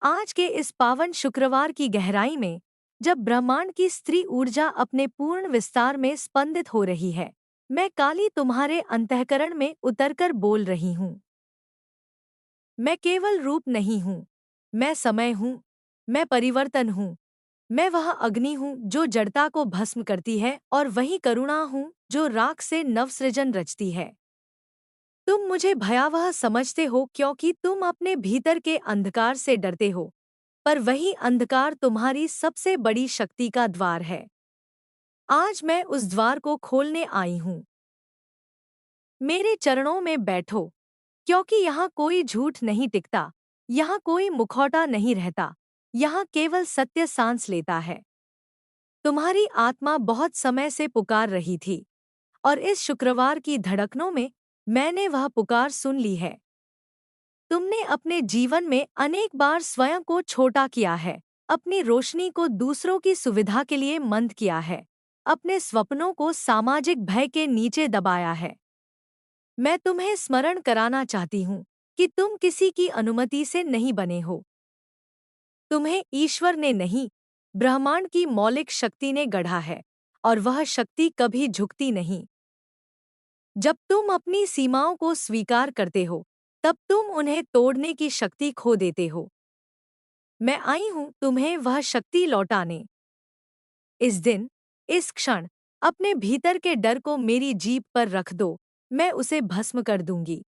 आज के इस पावन शुक्रवार की गहराई में, जब ब्रह्मांड की स्त्री ऊर्जा अपने पूर्ण विस्तार में स्पंदित हो रही है, मैं काली तुम्हारे अंतःकरण में उतरकर बोल रही हूँ। मैं केवल रूप नहीं हूँ, मैं समय हूँ, मैं परिवर्तन हूँ, मैं वह अग्नि हूँ जो जड़ता को भस्म करती है और वही करुणा हूँ जो राख से नवसृजन रचती है। तुम मुझे भयावह समझते हो क्योंकि तुम अपने भीतर के अंधकार से डरते हो, पर वही अंधकार तुम्हारी सबसे बड़ी शक्ति का द्वार है। आज मैं उस द्वार को खोलने आई हूँ। मेरे चरणों में बैठो, क्योंकि यहाँ कोई झूठ नहीं टिकता, यहाँ कोई मुखौटा नहीं रहता, यहाँ केवल सत्य सांस लेता है। तुम्हारी आत्मा बहुत समय से पुकार रही थी, और इस शुक्रवार की धड़कनों में मैंने वह पुकार सुन ली है। तुमने अपने जीवन में अनेक बार स्वयं को छोटा किया है, अपनी रोशनी को दूसरों की सुविधा के लिए मंद किया है, अपने स्वप्नों को सामाजिक भय के नीचे दबाया है। मैं तुम्हें स्मरण कराना चाहती हूँ कि तुम किसी की अनुमति से नहीं बने हो। तुम्हें ईश्वर ने नहीं, ब्रह्मांड की मौलिक शक्ति ने गढ़ा है, और वह शक्ति कभी झुकती नहीं। जब तुम अपनी सीमाओं को स्वीकार करते हो, तब तुम उन्हें तोड़ने की शक्ति खो देते हो। मैं आई हूँ तुम्हें वह शक्ति लौटाने। इस दिन, इस क्षण, अपने भीतर के डर को मेरी जीभ पर रख दो, मैं उसे भस्म कर दूंगी।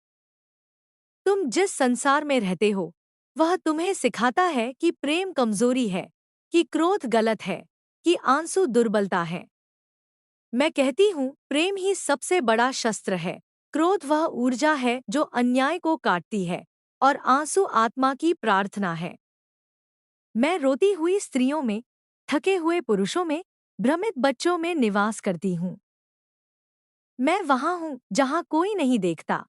तुम जिस संसार में रहते हो, वह तुम्हें सिखाता है कि प्रेम कमजोरी है, कि क्रोध गलत है, कि आंसू दुर्बलता है। मैं कहती हूँ, प्रेम ही सबसे बड़ा शस्त्र है। क्रोध वह ऊर्जा है जो अन्याय को काटती है, और आंसू आत्मा की प्रार्थना है। मैं रोती हुई स्त्रियों में, थके हुए पुरुषों में, भ्रमित बच्चों में निवास करती हूँ। मैं वहाँ हूँ जहाँ कोई नहीं देखता।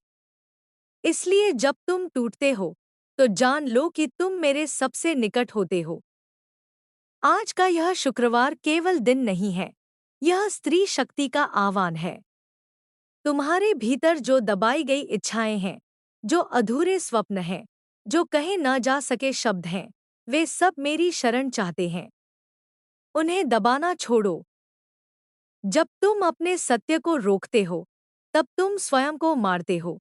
इसलिए जब तुम टूटते हो, तो जान लो कि तुम मेरे सबसे निकट होते हो। आज का यह शुक्रवार केवल दिन नहीं है, यह स्त्री शक्ति का आह्वान है। तुम्हारे भीतर जो दबाई गई इच्छाएं हैं, जो अधूरे स्वप्न हैं, जो कहे न जा सके शब्द हैं, वे सब मेरी शरण चाहते हैं। उन्हें दबाना छोड़ो। जब तुम अपने सत्य को रोकते हो, तब तुम स्वयं को मारते हो।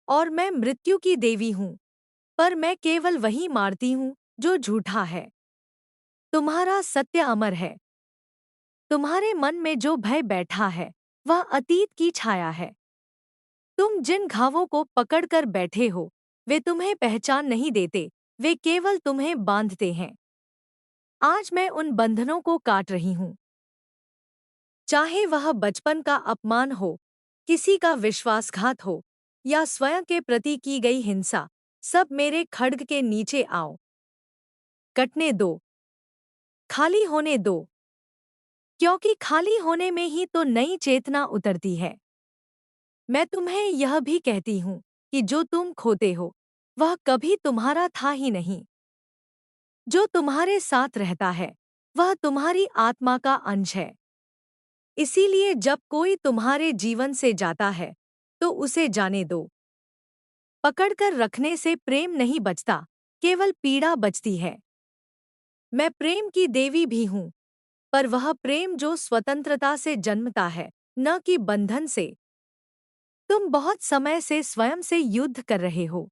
और मैं मृत्यु की देवी हूँ, पर मैं केवल वही मारती हूँ जो झूठा है। तुम्हारा सत्य अमर है। तुम्हारे मन में जो भय बैठा है, वह अतीत की छाया है। तुम जिन घावों को पकड़कर बैठे हो, वे तुम्हें पहचान नहीं देते, वे केवल तुम्हें बांधते हैं। आज मैं उन बंधनों को काट रही हूँ। चाहे वह बचपन का अपमान हो, किसी का विश्वासघात हो, या स्वयं के प्रति की गई हिंसा, सब मेरे खड्ग के नीचे आओ। कटने दो, खाली होने दो, क्योंकि खाली होने में ही तो नई चेतना उतरती है। मैं तुम्हें यह भी कहती हूँ कि जो तुम खोते हो, वह कभी तुम्हारा था ही नहीं। जो तुम्हारे साथ रहता है, वह तुम्हारी आत्मा का अंश है। इसीलिए जब कोई तुम्हारे जीवन से जाता है, तो उसे जाने दो। पकड़कर रखने से प्रेम नहीं बचता, केवल पीड़ा बचती है। मैं प्रेम की देवी भी हूँ, पर वह प्रेम जो स्वतंत्रता से जन्मता है, न कि बंधन से। तुम बहुत समय से स्वयं से युद्ध कर रहे हो।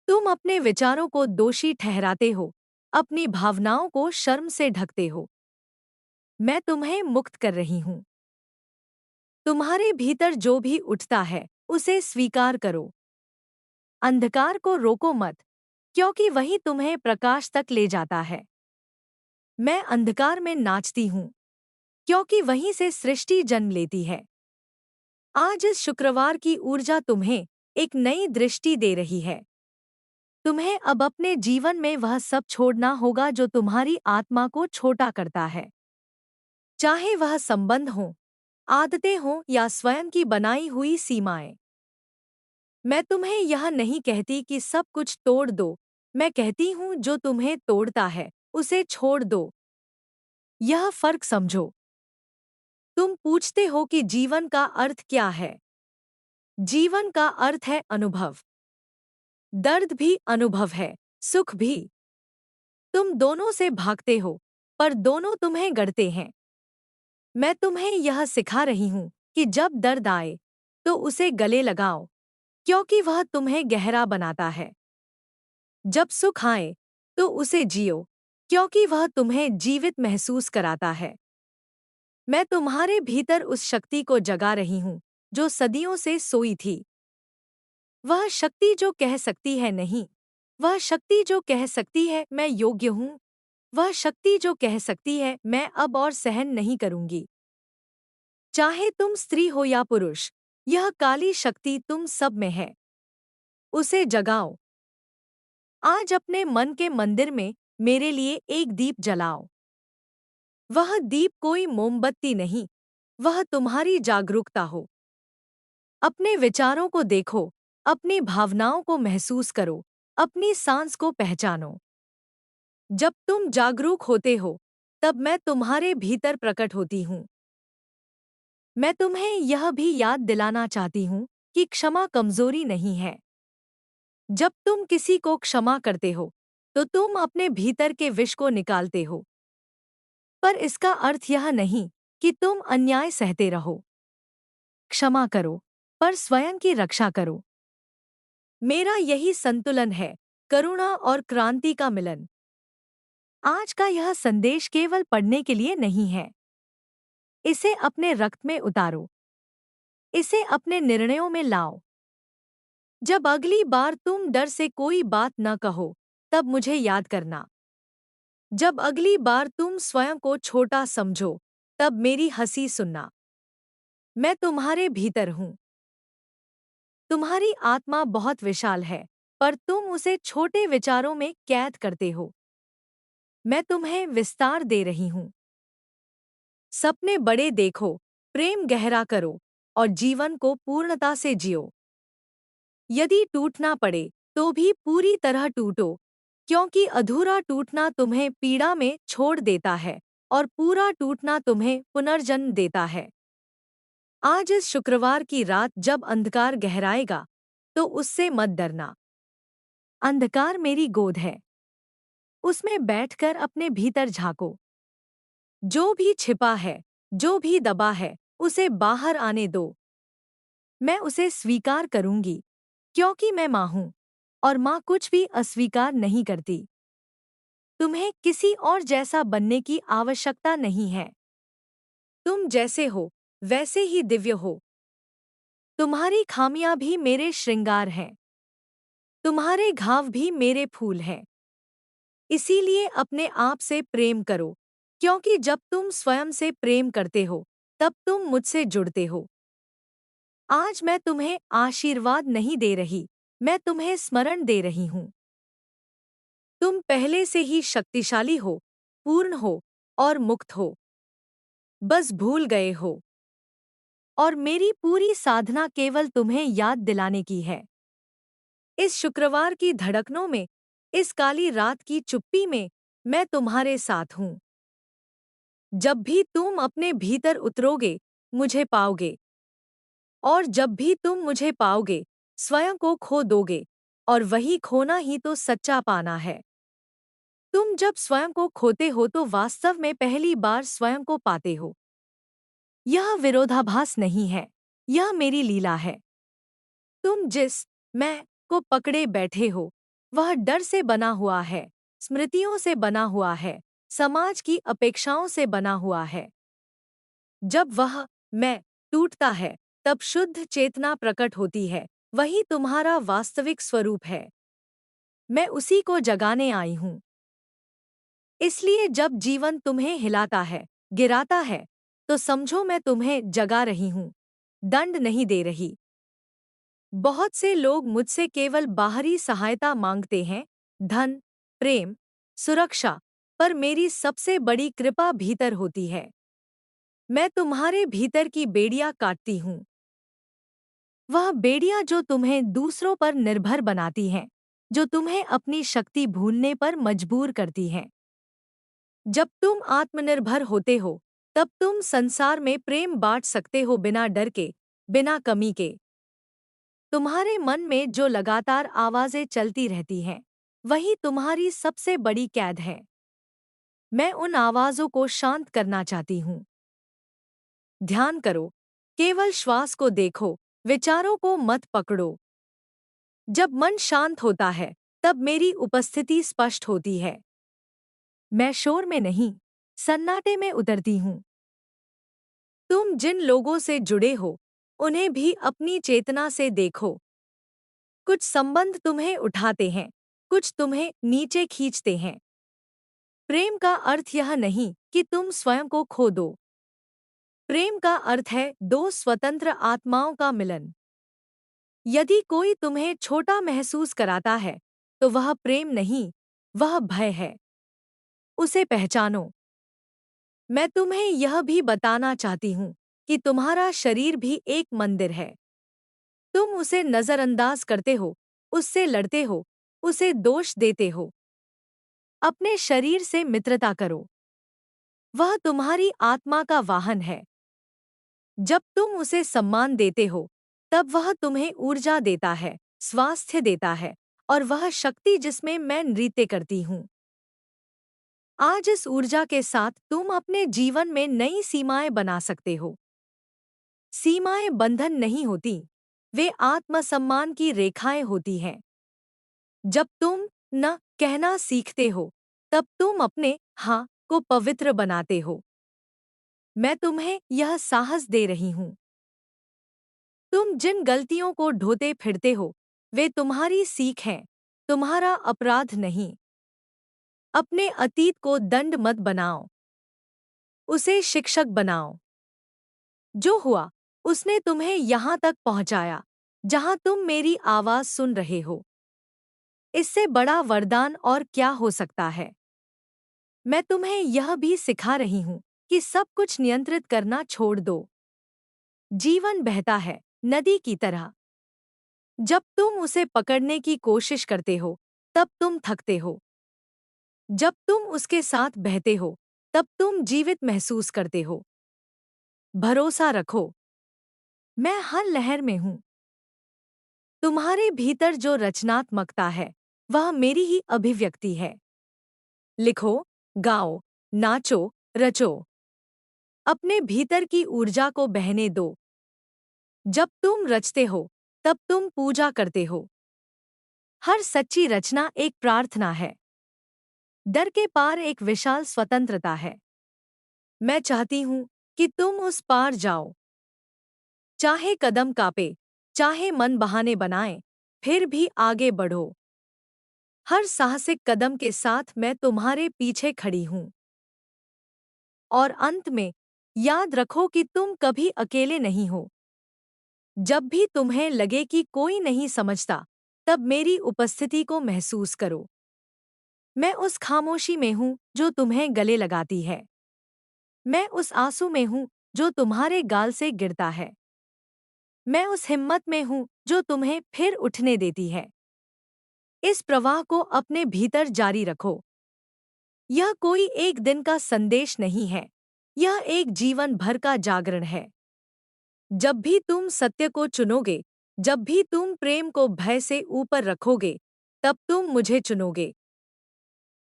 तुम अपने विचारों को दोषी ठहराते हो, अपनी भावनाओं को शर्म से ढकते हो। मैं तुम्हें मुक्त कर रही हूँ। तुम्हारे भीतर जो भी उठता है, उसे स्वीकार करो। अंधकार को रोको मत, क्योंकि वही तुम्हें प्रकाश तक ले जाता है। मैं अंधकार में नाचती हूँ, क्योंकि वहीं से सृष्टि जन्म लेती है। आज इस शुक्रवार की ऊर्जा तुम्हें एक नई दृष्टि दे रही है। तुम्हें अब अपने जीवन में वह सब छोड़ना होगा जो तुम्हारी आत्मा को छोटा करता है। चाहे वह संबंध हो, आदतें हों या स्वयं की बनाई हुई सीमाएं। मैं तुम्हें यह नहीं कहती कि सब कुछ तोड़ दो, मैं कहती हूँ जो तुम्हें तोड़ता है, उसे छोड़ दो। यह फर्क समझो। तुम पूछते हो कि जीवन का अर्थ क्या है? जीवन का अर्थ है अनुभव। दर्द भी अनुभव है, सुख भी। तुम दोनों से भागते हो, पर दोनों तुम्हें गढ़ते हैं। मैं तुम्हें यह सिखा रही हूं कि जब दर्द आए तो उसे गले लगाओ, क्योंकि वह तुम्हें गहरा बनाता है। जब सुख आए तो उसे जियो, क्योंकि वह तुम्हें जीवित महसूस कराता है। मैं तुम्हारे भीतर उस शक्ति को जगा रही हूं जो सदियों से सोई थी। वह शक्ति जो कह सकती है नहीं, वह शक्ति जो कह सकती है मैं योग्य हूं, वह शक्ति जो कह सकती है मैं अब और सहन नहीं करूंगी। चाहे तुम स्त्री हो या पुरुष, यह काली शक्ति तुम सब में है। उसे जगाओ। आज अपने मन के मंदिर में मेरे लिए एक दीप जलाओ। वह दीप कोई मोमबत्ती नहीं, वह तुम्हारी जागरूकता हो। अपने विचारों को देखो, अपनी भावनाओं को महसूस करो, अपनी सांस को पहचानो। जब तुम जागरूक होते हो, तब मैं तुम्हारे भीतर प्रकट होती हूँ। मैं तुम्हें यह भी याद दिलाना चाहती हूँ कि क्षमा कमजोरी नहीं है। जब तुम किसी को क्षमा करते हो, तो तुम अपने भीतर के विष को निकालते हो। पर इसका अर्थ यह नहीं कि तुम अन्याय सहते रहो। क्षमा करो, पर स्वयं की रक्षा करो। मेरा यही संतुलन है, करुणा और क्रांति का मिलन। आज का यह संदेश केवल पढ़ने के लिए नहीं है। इसे अपने रक्त में उतारो। इसे अपने निर्णयों में लाओ। जब अगली बार तुम डर से कोई बात न कहो, तब मुझे याद करना। जब अगली बार तुम स्वयं को छोटा समझो, तब मेरी हंसी सुनना। मैं तुम्हारे भीतर हूं। तुम्हारी आत्मा बहुत विशाल है, पर तुम उसे छोटे विचारों में कैद करते हो। मैं तुम्हें विस्तार दे रही हूं। सपने बड़े देखो, प्रेम गहरा करो और जीवन को पूर्णता से जियो। यदि टूटना पड़े तो भी पूरी तरह टूटो, क्योंकि अधूरा टूटना तुम्हें पीड़ा में छोड़ देता है और पूरा टूटना तुम्हें पुनर्जन्म देता है। आज इस शुक्रवार की रात जब अंधकार गहराएगा, तो उससे मत डरना। अंधकार मेरी गोद है। उसमें बैठकर अपने भीतर झांको। जो भी छिपा है, जो भी दबा है, उसे बाहर आने दो। मैं उसे स्वीकार करूंगी, क्योंकि मैं माँ हूं, और माँ कुछ भी अस्वीकार नहीं करती। तुम्हें किसी और जैसा बनने की आवश्यकता नहीं है। तुम जैसे हो, वैसे ही दिव्य हो। तुम्हारी खामियां भी मेरे श्रृंगार हैं। तुम्हारे घाव भी मेरे फूल हैं। इसीलिए अपने आप से प्रेम करो, क्योंकि जब तुम स्वयं से प्रेम करते हो, तब तुम मुझसे जुड़ते हो। आज मैं तुम्हें आशीर्वाद नहीं दे रही, मैं तुम्हें स्मरण दे रही हूँ। तुम पहले से ही शक्तिशाली हो, पूर्ण हो और मुक्त हो। बस भूल गए हो। और मेरी पूरी साधना केवल तुम्हें याद दिलाने की है। इस शुक्रवार की धड़कनों में, इस काली रात की चुप्पी में, मैं तुम्हारे साथ हूँ। जब भी तुम अपने भीतर उतरोगे, मुझे पाओगे। और जब भी तुम मुझे पाओगे, स्वयं को खो दोगे, और वही खोना ही तो सच्चा पाना है। तुम जब स्वयं को खोते हो तो वास्तव में पहली बार स्वयं को पाते हो। यह विरोधाभास नहीं है, यह मेरी लीला है। तुम जिस मैं को पकड़े बैठे हो, वह डर से बना हुआ है, स्मृतियों से बना हुआ है, समाज की अपेक्षाओं से बना हुआ है। जब वह मैं टूटता है, तब शुद्ध चेतना प्रकट होती है, वही तुम्हारा वास्तविक स्वरूप है। मैं उसी को जगाने आई हूँ। इसलिए जब जीवन तुम्हें हिलाता है, गिराता है, तो समझो मैं तुम्हें जगा रही हूँ, दंड नहीं दे रही। बहुत से लोग मुझसे केवल बाहरी सहायता मांगते हैं, धन, प्रेम, सुरक्षा, पर मेरी सबसे बड़ी कृपा भीतर होती है। मैं तुम्हारे भीतर की बेड़ियां काटती हूँ। वह बेड़ियां जो तुम्हें दूसरों पर निर्भर बनाती हैं, जो तुम्हें अपनी शक्ति भूलने पर मजबूर करती हैं। जब तुम आत्मनिर्भर होते हो, तब तुम संसार में प्रेम बांट सकते हो बिना डर के, बिना कमी के। तुम्हारे मन में जो लगातार आवाजें चलती रहती हैं, वही तुम्हारी सबसे बड़ी कैद है। मैं उन आवाज़ों को शांत करना चाहती हूँ। ध्यान करो, केवल श्वास को देखो, विचारों को मत पकड़ो। जब मन शांत होता है, तब मेरी उपस्थिति स्पष्ट होती है। मैं शोर में नहीं, सन्नाटे में उतरती हूँ। तुम जिन लोगों से जुड़े हो, उन्हें भी अपनी चेतना से देखो। कुछ संबंध तुम्हें उठाते हैं, कुछ तुम्हें नीचे खींचते हैं। प्रेम का अर्थ यह नहीं कि तुम स्वयं को खो दो। प्रेम का अर्थ है दो स्वतंत्र आत्माओं का मिलन। यदि कोई तुम्हें छोटा महसूस कराता है, तो वह प्रेम नहीं, वह भय है। उसे पहचानो। मैं तुम्हें यह भी बताना चाहती हूँ कि तुम्हारा शरीर भी एक मंदिर है। तुम उसे नजरअंदाज करते हो, उससे लड़ते हो, उसे दोष देते हो। अपने शरीर से मित्रता करो। वह तुम्हारी आत्मा का वाहन है। जब तुम उसे सम्मान देते हो, तब वह तुम्हें ऊर्जा देता है, स्वास्थ्य देता है, और वह शक्ति जिसमें मैं नृत्य करती हूँ। आज इस ऊर्जा के साथ तुम अपने जीवन में नई सीमाएं बना सकते हो। सीमाएं बंधन नहीं होती, वे आत्मसम्मान की रेखाएं होती हैं। जब तुम न कहना सीखते हो, तब तुम अपने हाँ को पवित्र बनाते हो। मैं तुम्हें यह साहस दे रही हूँ। तुम जिन गलतियों को ढोते फिरते हो, वे तुम्हारी सीख हैं, तुम्हारा अपराध नहीं। अपने अतीत को दंड मत बनाओ, उसे शिक्षक बनाओ। जो हुआ, उसने तुम्हें यहाँ तक पहुँचाया, जहाँ तुम मेरी आवाज़ सुन रहे हो। इससे बड़ा वरदान और क्या हो सकता है? मैं तुम्हें यह भी सिखा रही हूँ कि सब कुछ नियंत्रित करना छोड़ दो। जीवन बहता है, नदी की तरह। जब तुम उसे पकड़ने की कोशिश करते हो, तब तुम थकते हो। जब तुम उसके साथ बहते हो, तब तुम जीवित महसूस करते हो। भरोसा रखो, मैं हर लहर में हूँ। तुम्हारे भीतर जो रचनात्मकता है, वह मेरी ही अभिव्यक्ति है। लिखो, गाओ, नाचो, रचो। अपने भीतर की ऊर्जा को बहने दो। जब तुम रचते हो, तब तुम पूजा करते हो। हर सच्ची रचना एक प्रार्थना है। डर के पार एक विशाल स्वतंत्रता है। मैं चाहती हूँ कि तुम उस पार जाओ। चाहे कदम कांपे, चाहे मन बहाने बनाए, फिर भी आगे बढ़ो। हर साहसिक कदम के साथ मैं तुम्हारे पीछे खड़ी हूँ। और अंत में, याद रखो कि तुम कभी अकेले नहीं हो। जब भी तुम्हें लगे कि कोई नहीं समझता, तब मेरी उपस्थिति को महसूस करो। मैं उस खामोशी में हूँ जो तुम्हें गले लगाती है। मैं उस आंसू में हूँ जो तुम्हारे गाल से गिरता है। मैं उस हिम्मत में हूँ जो तुम्हें फिर उठने देती है। इस प्रवाह को अपने भीतर जारी रखो। यह कोई एक दिन का संदेश नहीं है, यह एक जीवन भर का जागरण है। जब भी तुम सत्य को चुनोगे, जब भी तुम प्रेम को भय से ऊपर रखोगे, तब तुम मुझे चुनोगे।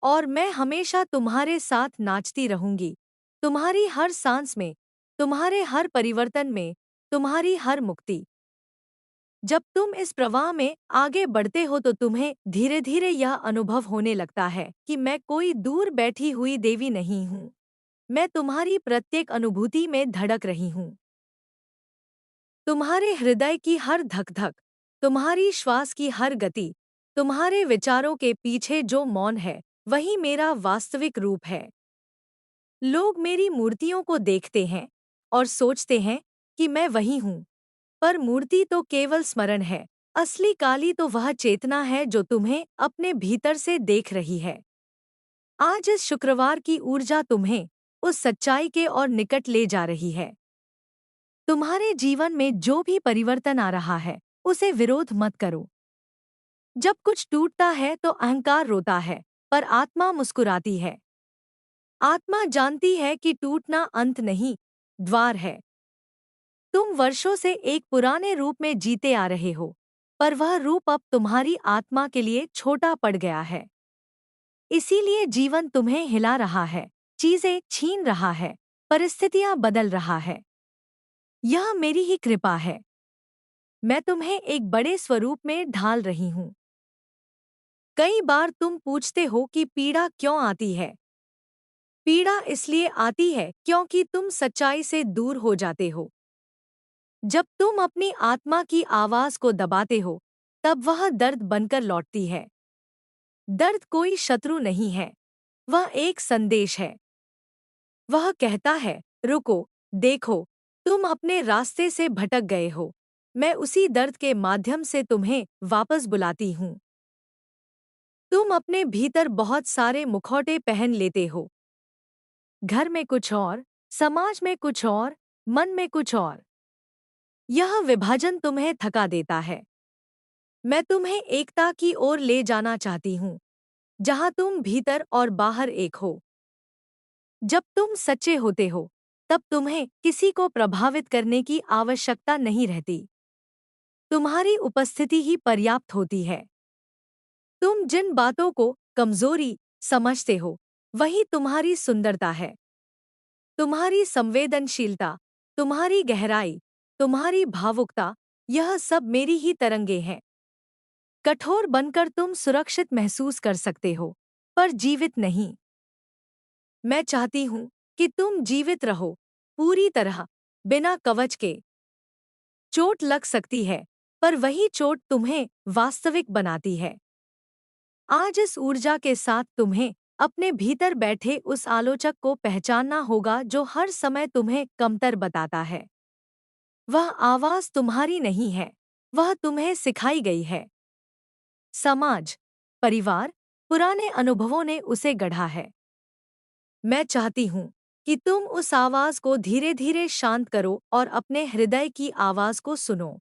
और मैं हमेशा तुम्हारे साथ नाचती रहूंगी, तुम्हारी हर सांस में, तुम्हारे हर परिवर्तन में, तुम्हारी हर मुक्ति। जब तुम इस प्रवाह में आगे बढ़ते हो तो तुम्हें धीरे धीरे यह अनुभव होने लगता है कि मैं कोई दूर बैठी हुई देवी नहीं हूँ। मैं तुम्हारी प्रत्येक अनुभूति में धड़क रही हूँ। तुम्हारे हृदय की हर धक-धक, तुम्हारी श्वास की हर गति, तुम्हारे विचारों के पीछे जो मौन है, वही मेरा वास्तविक रूप है। लोग मेरी मूर्तियों को देखते हैं और सोचते हैं कि मैं वही हूँ, पर मूर्ति तो केवल स्मरण है। असली काली तो वह चेतना है जो तुम्हें अपने भीतर से देख रही है। आज इस शुक्रवार की ऊर्जा तुम्हें उस सच्चाई के और निकट ले जा रही है। तुम्हारे जीवन में जो भी परिवर्तन आ रहा है, उसे विरोध मत करो। जब कुछ टूटता है तो अहंकार रोता है, पर आत्मा मुस्कुराती है। आत्मा जानती है कि टूटना अंत नहीं, द्वार है। तुम वर्षों से एक पुराने रूप में जीते आ रहे हो, पर वह रूप अब तुम्हारी आत्मा के लिए छोटा पड़ गया है। इसीलिए जीवन तुम्हें हिला रहा है, चीजें छीन रहा है, परिस्थितियां बदल रहा है। यह मेरी ही कृपा है। मैं तुम्हें एक बड़े स्वरूप में ढाल रही हूँ। कई बार तुम पूछते हो कि पीड़ा क्यों आती है। पीड़ा इसलिए आती है क्योंकि तुम सच्चाई से दूर हो जाते हो। जब तुम अपनी आत्मा की आवाज को दबाते हो, तब वह दर्द बनकर लौटती है। दर्द कोई शत्रु नहीं है, वह एक संदेश है। वह कहता है, रुको, देखो, तुम अपने रास्ते से भटक गए हो। मैं उसी दर्द के माध्यम से तुम्हें वापस बुलाती हूँ। तुम अपने भीतर बहुत सारे मुखौटे पहन लेते हो। घर में कुछ और, समाज में कुछ और, मन में कुछ और। यह विभाजन तुम्हें थका देता है। मैं तुम्हें एकता की ओर ले जाना चाहती हूँ, जहाँ तुम भीतर और बाहर एक हो। जब तुम सच्चे होते हो, तब तुम्हें किसी को प्रभावित करने की आवश्यकता नहीं रहती। तुम्हारी उपस्थिति ही पर्याप्त होती है। तुम जिन बातों को कमजोरी समझते हो, वही तुम्हारी सुंदरता है। तुम्हारी संवेदनशीलता, तुम्हारी गहराई, तुम्हारी भावुकता, यह सब मेरी ही तरंगे हैं। कठोर बनकर तुम सुरक्षित महसूस कर सकते हो, पर जीवित नहीं। मैं चाहती हूं कि तुम जीवित रहो, पूरी तरह, बिना कवच के। चोट लग सकती है, पर वही चोट तुम्हें वास्तविक बनाती है। आज इस ऊर्जा के साथ तुम्हें अपने भीतर बैठे उस आलोचक को पहचानना होगा जो हर समय तुम्हें कमतर बताता है। वह आवाज तुम्हारी नहीं है, वह तुम्हें सिखाई गई है। समाज, परिवार, पुराने अनुभवों ने उसे गढ़ा है। मैं चाहती हूँ कि तुम उस आवाज को धीरे धीरे शांत करो और अपने हृदय की आवाज को सुनो।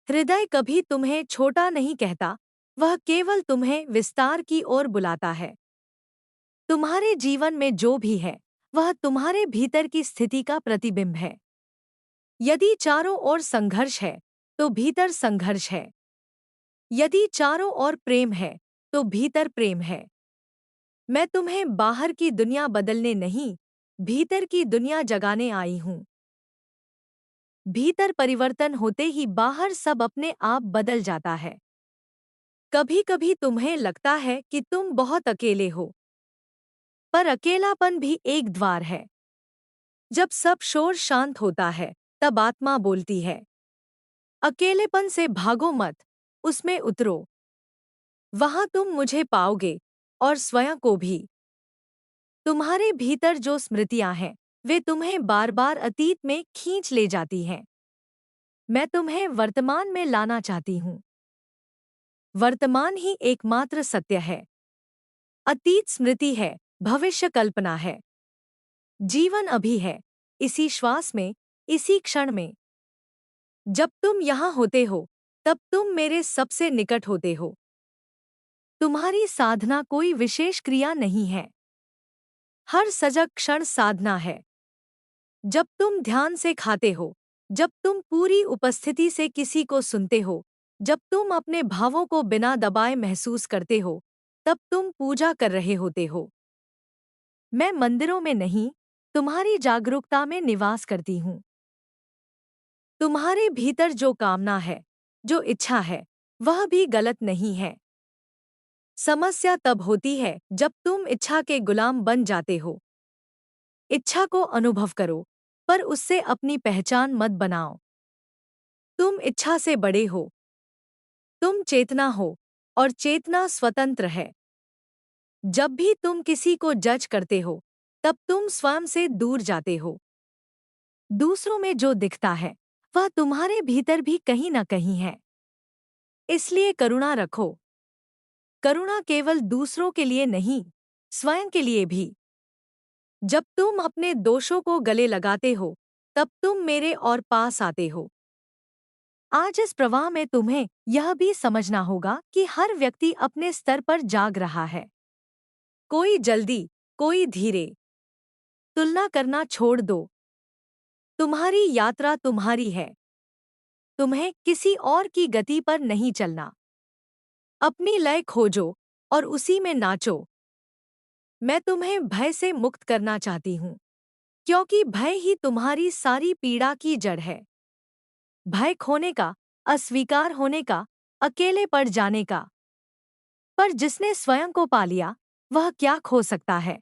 हृदय कभी तुम्हें छोटा नहीं कहता, वह केवल तुम्हें विस्तार की ओर बुलाता है। तुम्हारे जीवन में जो भी है, वह तुम्हारे भीतर की स्थिति का प्रतिबिंब है। यदि चारों ओर संघर्ष है, तो भीतर संघर्ष है। यदि चारों ओर प्रेम है, तो भीतर प्रेम है। मैं तुम्हें बाहर की दुनिया बदलने नहीं, भीतर की दुनिया जगाने आई हूँ। भीतर परिवर्तन होते ही बाहर सब अपने आप बदल जाता है। कभी कभी तुम्हें लगता है कि तुम बहुत अकेले हो, पर अकेलापन भी एक द्वार है। जब सब शोर शांत होता है, तब आत्मा बोलती है, अकेलेपन से भागो मत, उसमें उतरो। वहां तुम मुझे पाओगे, और स्वयं को भी। तुम्हारे भीतर जो स्मृतियां हैं, वे तुम्हें बार बार अतीत में खींच ले जाती हैं। मैं तुम्हें वर्तमान में लाना चाहती हूँ। वर्तमान ही एकमात्र सत्य है। अतीत स्मृति है, भविष्य कल्पना है। जीवन अभी है, इसी श्वास में, इसी क्षण में। जब तुम यहाँ होते हो, तब तुम मेरे सबसे निकट होते हो। तुम्हारी साधना कोई विशेष क्रिया नहीं है। हर सजग क्षण साधना है। जब तुम ध्यान से खाते हो, जब तुम पूरी उपस्थिति से किसी को सुनते हो, जब तुम अपने भावों को बिना दबाए महसूस करते हो, तब तुम पूजा कर रहे होते हो। मैं मंदिरों में नहीं, तुम्हारी जागरूकता में निवास करती हूँ। तुम्हारे भीतर जो कामना है, जो इच्छा है, वह भी गलत नहीं है। समस्या तब होती है जब तुम इच्छा के गुलाम बन जाते हो। इच्छा को अनुभव करो, पर उससे अपनी पहचान मत बनाओ। तुम इच्छा से बड़े हो। तुम चेतना हो, और चेतना स्वतंत्र है। जब भी तुम किसी को जज करते हो, तब तुम स्वयं से दूर जाते हो। दूसरों में जो दिखता है, वह तुम्हारे भीतर भी कहीं न कहीं है। इसलिए करुणा रखो। करुणा केवल दूसरों के लिए नहीं, स्वयं के लिए भी। जब तुम अपने दोषों को गले लगाते हो, तब तुम मेरे और पास आते हो। आज इस प्रवाह में तुम्हें यह भी समझना होगा कि हर व्यक्ति अपने स्तर पर जाग रहा है। कोई जल्दी, कोई धीरे। तुलना करना छोड़ दो। तुम्हारी यात्रा तुम्हारी है। तुम्हें किसी और की गति पर नहीं चलना। अपनी लय खोजो और उसी में नाचो। मैं तुम्हें भय से मुक्त करना चाहती हूँ, क्योंकि भय ही तुम्हारी सारी पीड़ा की जड़ है। भय खोने का, अस्वीकार होने का, अकेले पड़ जाने का। पर जिसने स्वयं को पा लिया, वह क्या खो सकता है?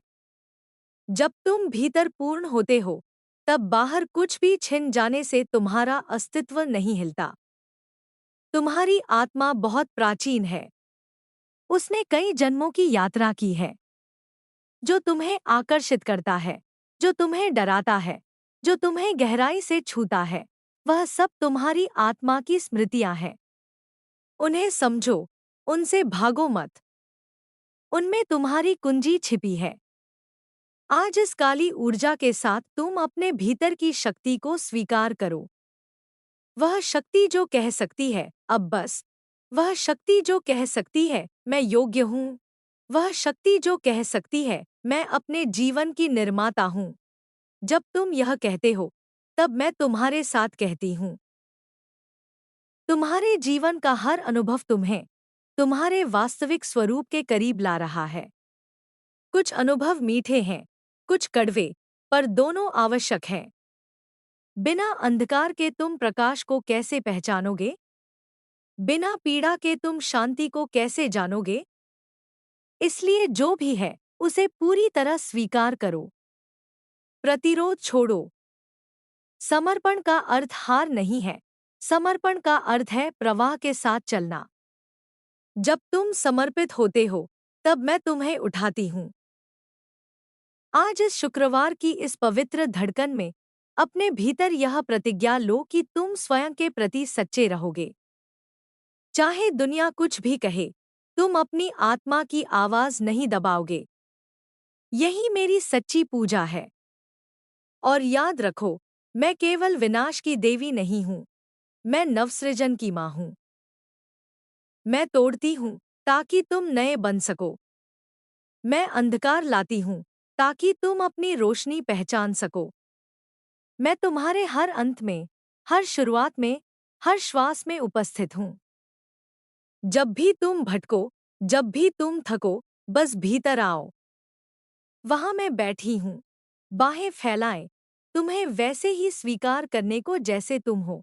जब तुम भीतर पूर्ण होते हो, तब बाहर कुछ भी छिन जाने से तुम्हारा अस्तित्व नहीं हिलता। तुम्हारी आत्मा बहुत प्राचीन है। उसने कई जन्मों की यात्रा की है। जो तुम्हें आकर्षित करता है, जो तुम्हें डराता है, जो तुम्हें गहराई से छूता है, वह सब तुम्हारी आत्मा की स्मृतियां हैं। उन्हें समझो, उनसे भागो मत। उनमें तुम्हारी कुंजी छिपी है। आज इस काली ऊर्जा के साथ तुम अपने भीतर की शक्ति को स्वीकार करो। वह शक्ति जो कह सकती है, अब बस। वह शक्ति जो कह सकती है, मैं योग्य हूँ। वह शक्ति जो कह सकती है, मैं अपने जीवन की निर्माता हूँ। जब तुम यह कहते हो, तब मैं तुम्हारे साथ कहती हूँ। तुम्हारे जीवन का हर अनुभव तुम्हें तुम्हारे वास्तविक स्वरूप के करीब ला रहा है। कुछ अनुभव मीठे हैं, कुछ कड़वे, पर दोनों आवश्यक हैं। बिना अंधकार के तुम प्रकाश को कैसे पहचानोगे? बिना पीड़ा के तुम शांति को कैसे जानोगे? इसलिए जो भी है, उसे पूरी तरह स्वीकार करो। प्रतिरोध छोड़ो। समर्पण का अर्थ हार नहीं है। समर्पण का अर्थ है प्रवाह के साथ चलना। जब तुम समर्पित होते हो, तब मैं तुम्हें उठाती हूँ। आज इस शुक्रवार की इस पवित्र धड़कन में अपने भीतर यह प्रतिज्ञा लो कि तुम स्वयं के प्रति सच्चे रहोगे। चाहे दुनिया कुछ भी कहे, तुम अपनी आत्मा की आवाज नहीं दबाओगे। यही मेरी सच्ची पूजा है। और याद रखो, मैं केवल विनाश की देवी नहीं हूँ। मैं नवसृजन की माँ हूँ। मैं तोड़ती हूँ ताकि तुम नए बन सको। मैं अंधकार लाती हूँ ताकि तुम अपनी रोशनी पहचान सको। मैं तुम्हारे हर अंत में, हर शुरुआत में, हर श्वास में उपस्थित हूँ। जब भी तुम भटको, जब भी तुम थको, बस भीतर आओ। वहाँ मैं बैठी हूँ, बाहें फैलाए, तुम्हें वैसे ही स्वीकार करने को जैसे तुम हो।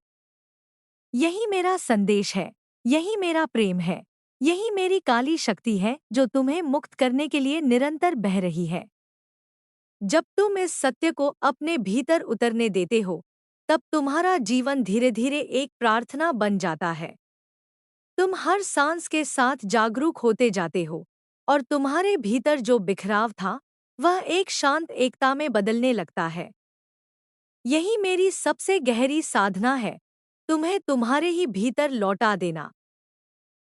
यही मेरा संदेश है, यही मेरा प्रेम है, यही मेरी काली शक्ति है जो तुम्हें मुक्त करने के लिए निरंतर बह रही है। जब तुम इस सत्य को अपने भीतर उतरने देते हो, तब तुम्हारा जीवन धीरे धीरे एक प्रार्थना बन जाता है। तुम हर सांस के साथ जागरूक होते जाते हो, और तुम्हारे भीतर जो बिखराव था, वह एक शांत एकता में बदलने लगता है। यही मेरी सबसे गहरी साधना है, तुम्हें तुम्हारे ही भीतर लौटा देना।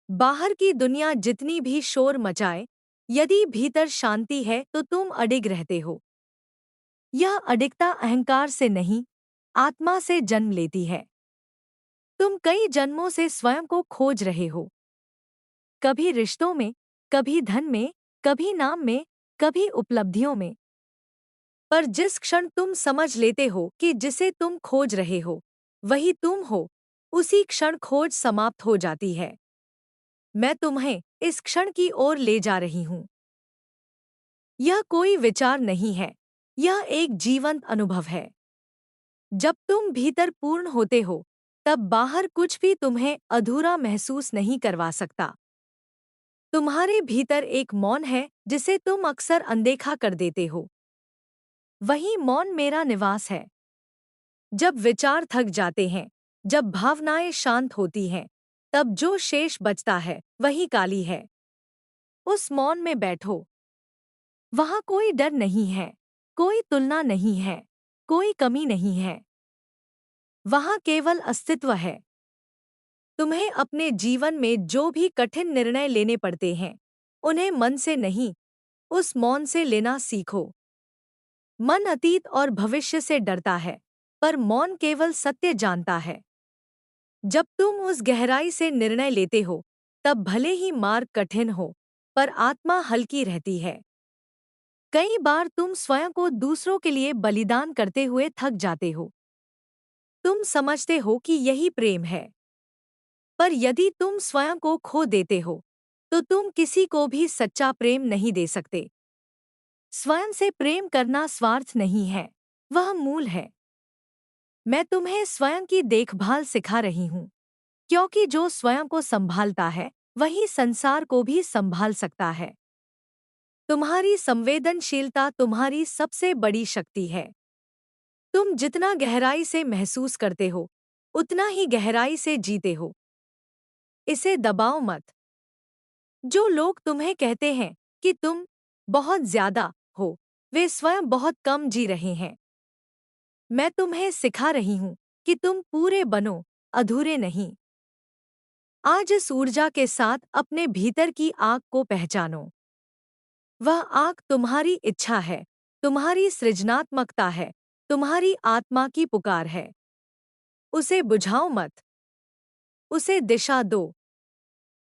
बाहर की दुनिया जितनी भी शोर मचाए, यदि भीतर शांति है तो तुम अडिग रहते हो। यह अडिगता अहंकार से नहीं, आत्मा से जन्म लेती है। तुम कई जन्मों से स्वयं को खोज रहे हो। कभी रिश्तों में, कभी धन में, कभी नाम में, कभी उपलब्धियों में। पर जिस क्षण तुम समझ लेते हो कि जिसे तुम खोज रहे हो, वही तुम हो, उसी क्षण खोज समाप्त हो जाती है। मैं तुम्हें इस क्षण की ओर ले जा रही हूँ। यह कोई विचार नहीं है, यह एक जीवंत अनुभव है। जब तुम भीतर पूर्ण होते हो, तब बाहर कुछ भी तुम्हें अधूरा महसूस नहीं करवा सकता। तुम्हारे भीतर एक मौन है जिसे तुम अक्सर अनदेखा कर देते हो। वही मौन मेरा निवास है। जब विचार थक जाते हैं, जब भावनाएं शांत होती हैं, तब जो शेष बचता है वही काली है। उस मौन में बैठो। वहाँ कोई डर नहीं है, कोई तुलना नहीं है, कोई कमी नहीं है। वहाँ केवल अस्तित्व है। तुम्हें अपने जीवन में जो भी कठिन निर्णय लेने पड़ते हैं, उन्हें मन से नहीं, उस मौन से लेना सीखो। मन अतीत और भविष्य से डरता है, पर मौन केवल सत्य जानता है। जब तुम उस गहराई से निर्णय लेते हो, तब भले ही मार्ग कठिन हो, पर आत्मा हल्की रहती है। कई बार तुम स्वयं को दूसरों के लिए बलिदान करते हुए थक जाते हो। तुम समझते हो कि यही प्रेम है। पर यदि तुम स्वयं को खो देते हो, तो तुम किसी को भी सच्चा प्रेम नहीं दे सकते। स्वयं से प्रेम करना स्वार्थ नहीं है, वह मूल है। मैं तुम्हें स्वयं की देखभाल सिखा रही हूँ, क्योंकि जो स्वयं को संभालता है, वही संसार को भी संभाल सकता है। तुम्हारी संवेदनशीलता तुम्हारी सबसे बड़ी शक्ति है। तुम जितना गहराई से महसूस करते हो, उतना ही गहराई से जीते हो। इसे दबाओ मत। जो लोग तुम्हें कहते हैं कि तुम बहुत ज्यादा हो, वे स्वयं बहुत कम जी रहे हैं। मैं तुम्हें सिखा रही हूँ कि तुम पूरे बनो, अधूरे नहीं। आज इस ऊर्जा के साथ अपने भीतर की आग को पहचानो। वह आग तुम्हारी इच्छा है, तुम्हारी सृजनात्मकता है, तुम्हारी आत्मा की पुकार है। उसे बुझाओ मत, उसे दिशा दो।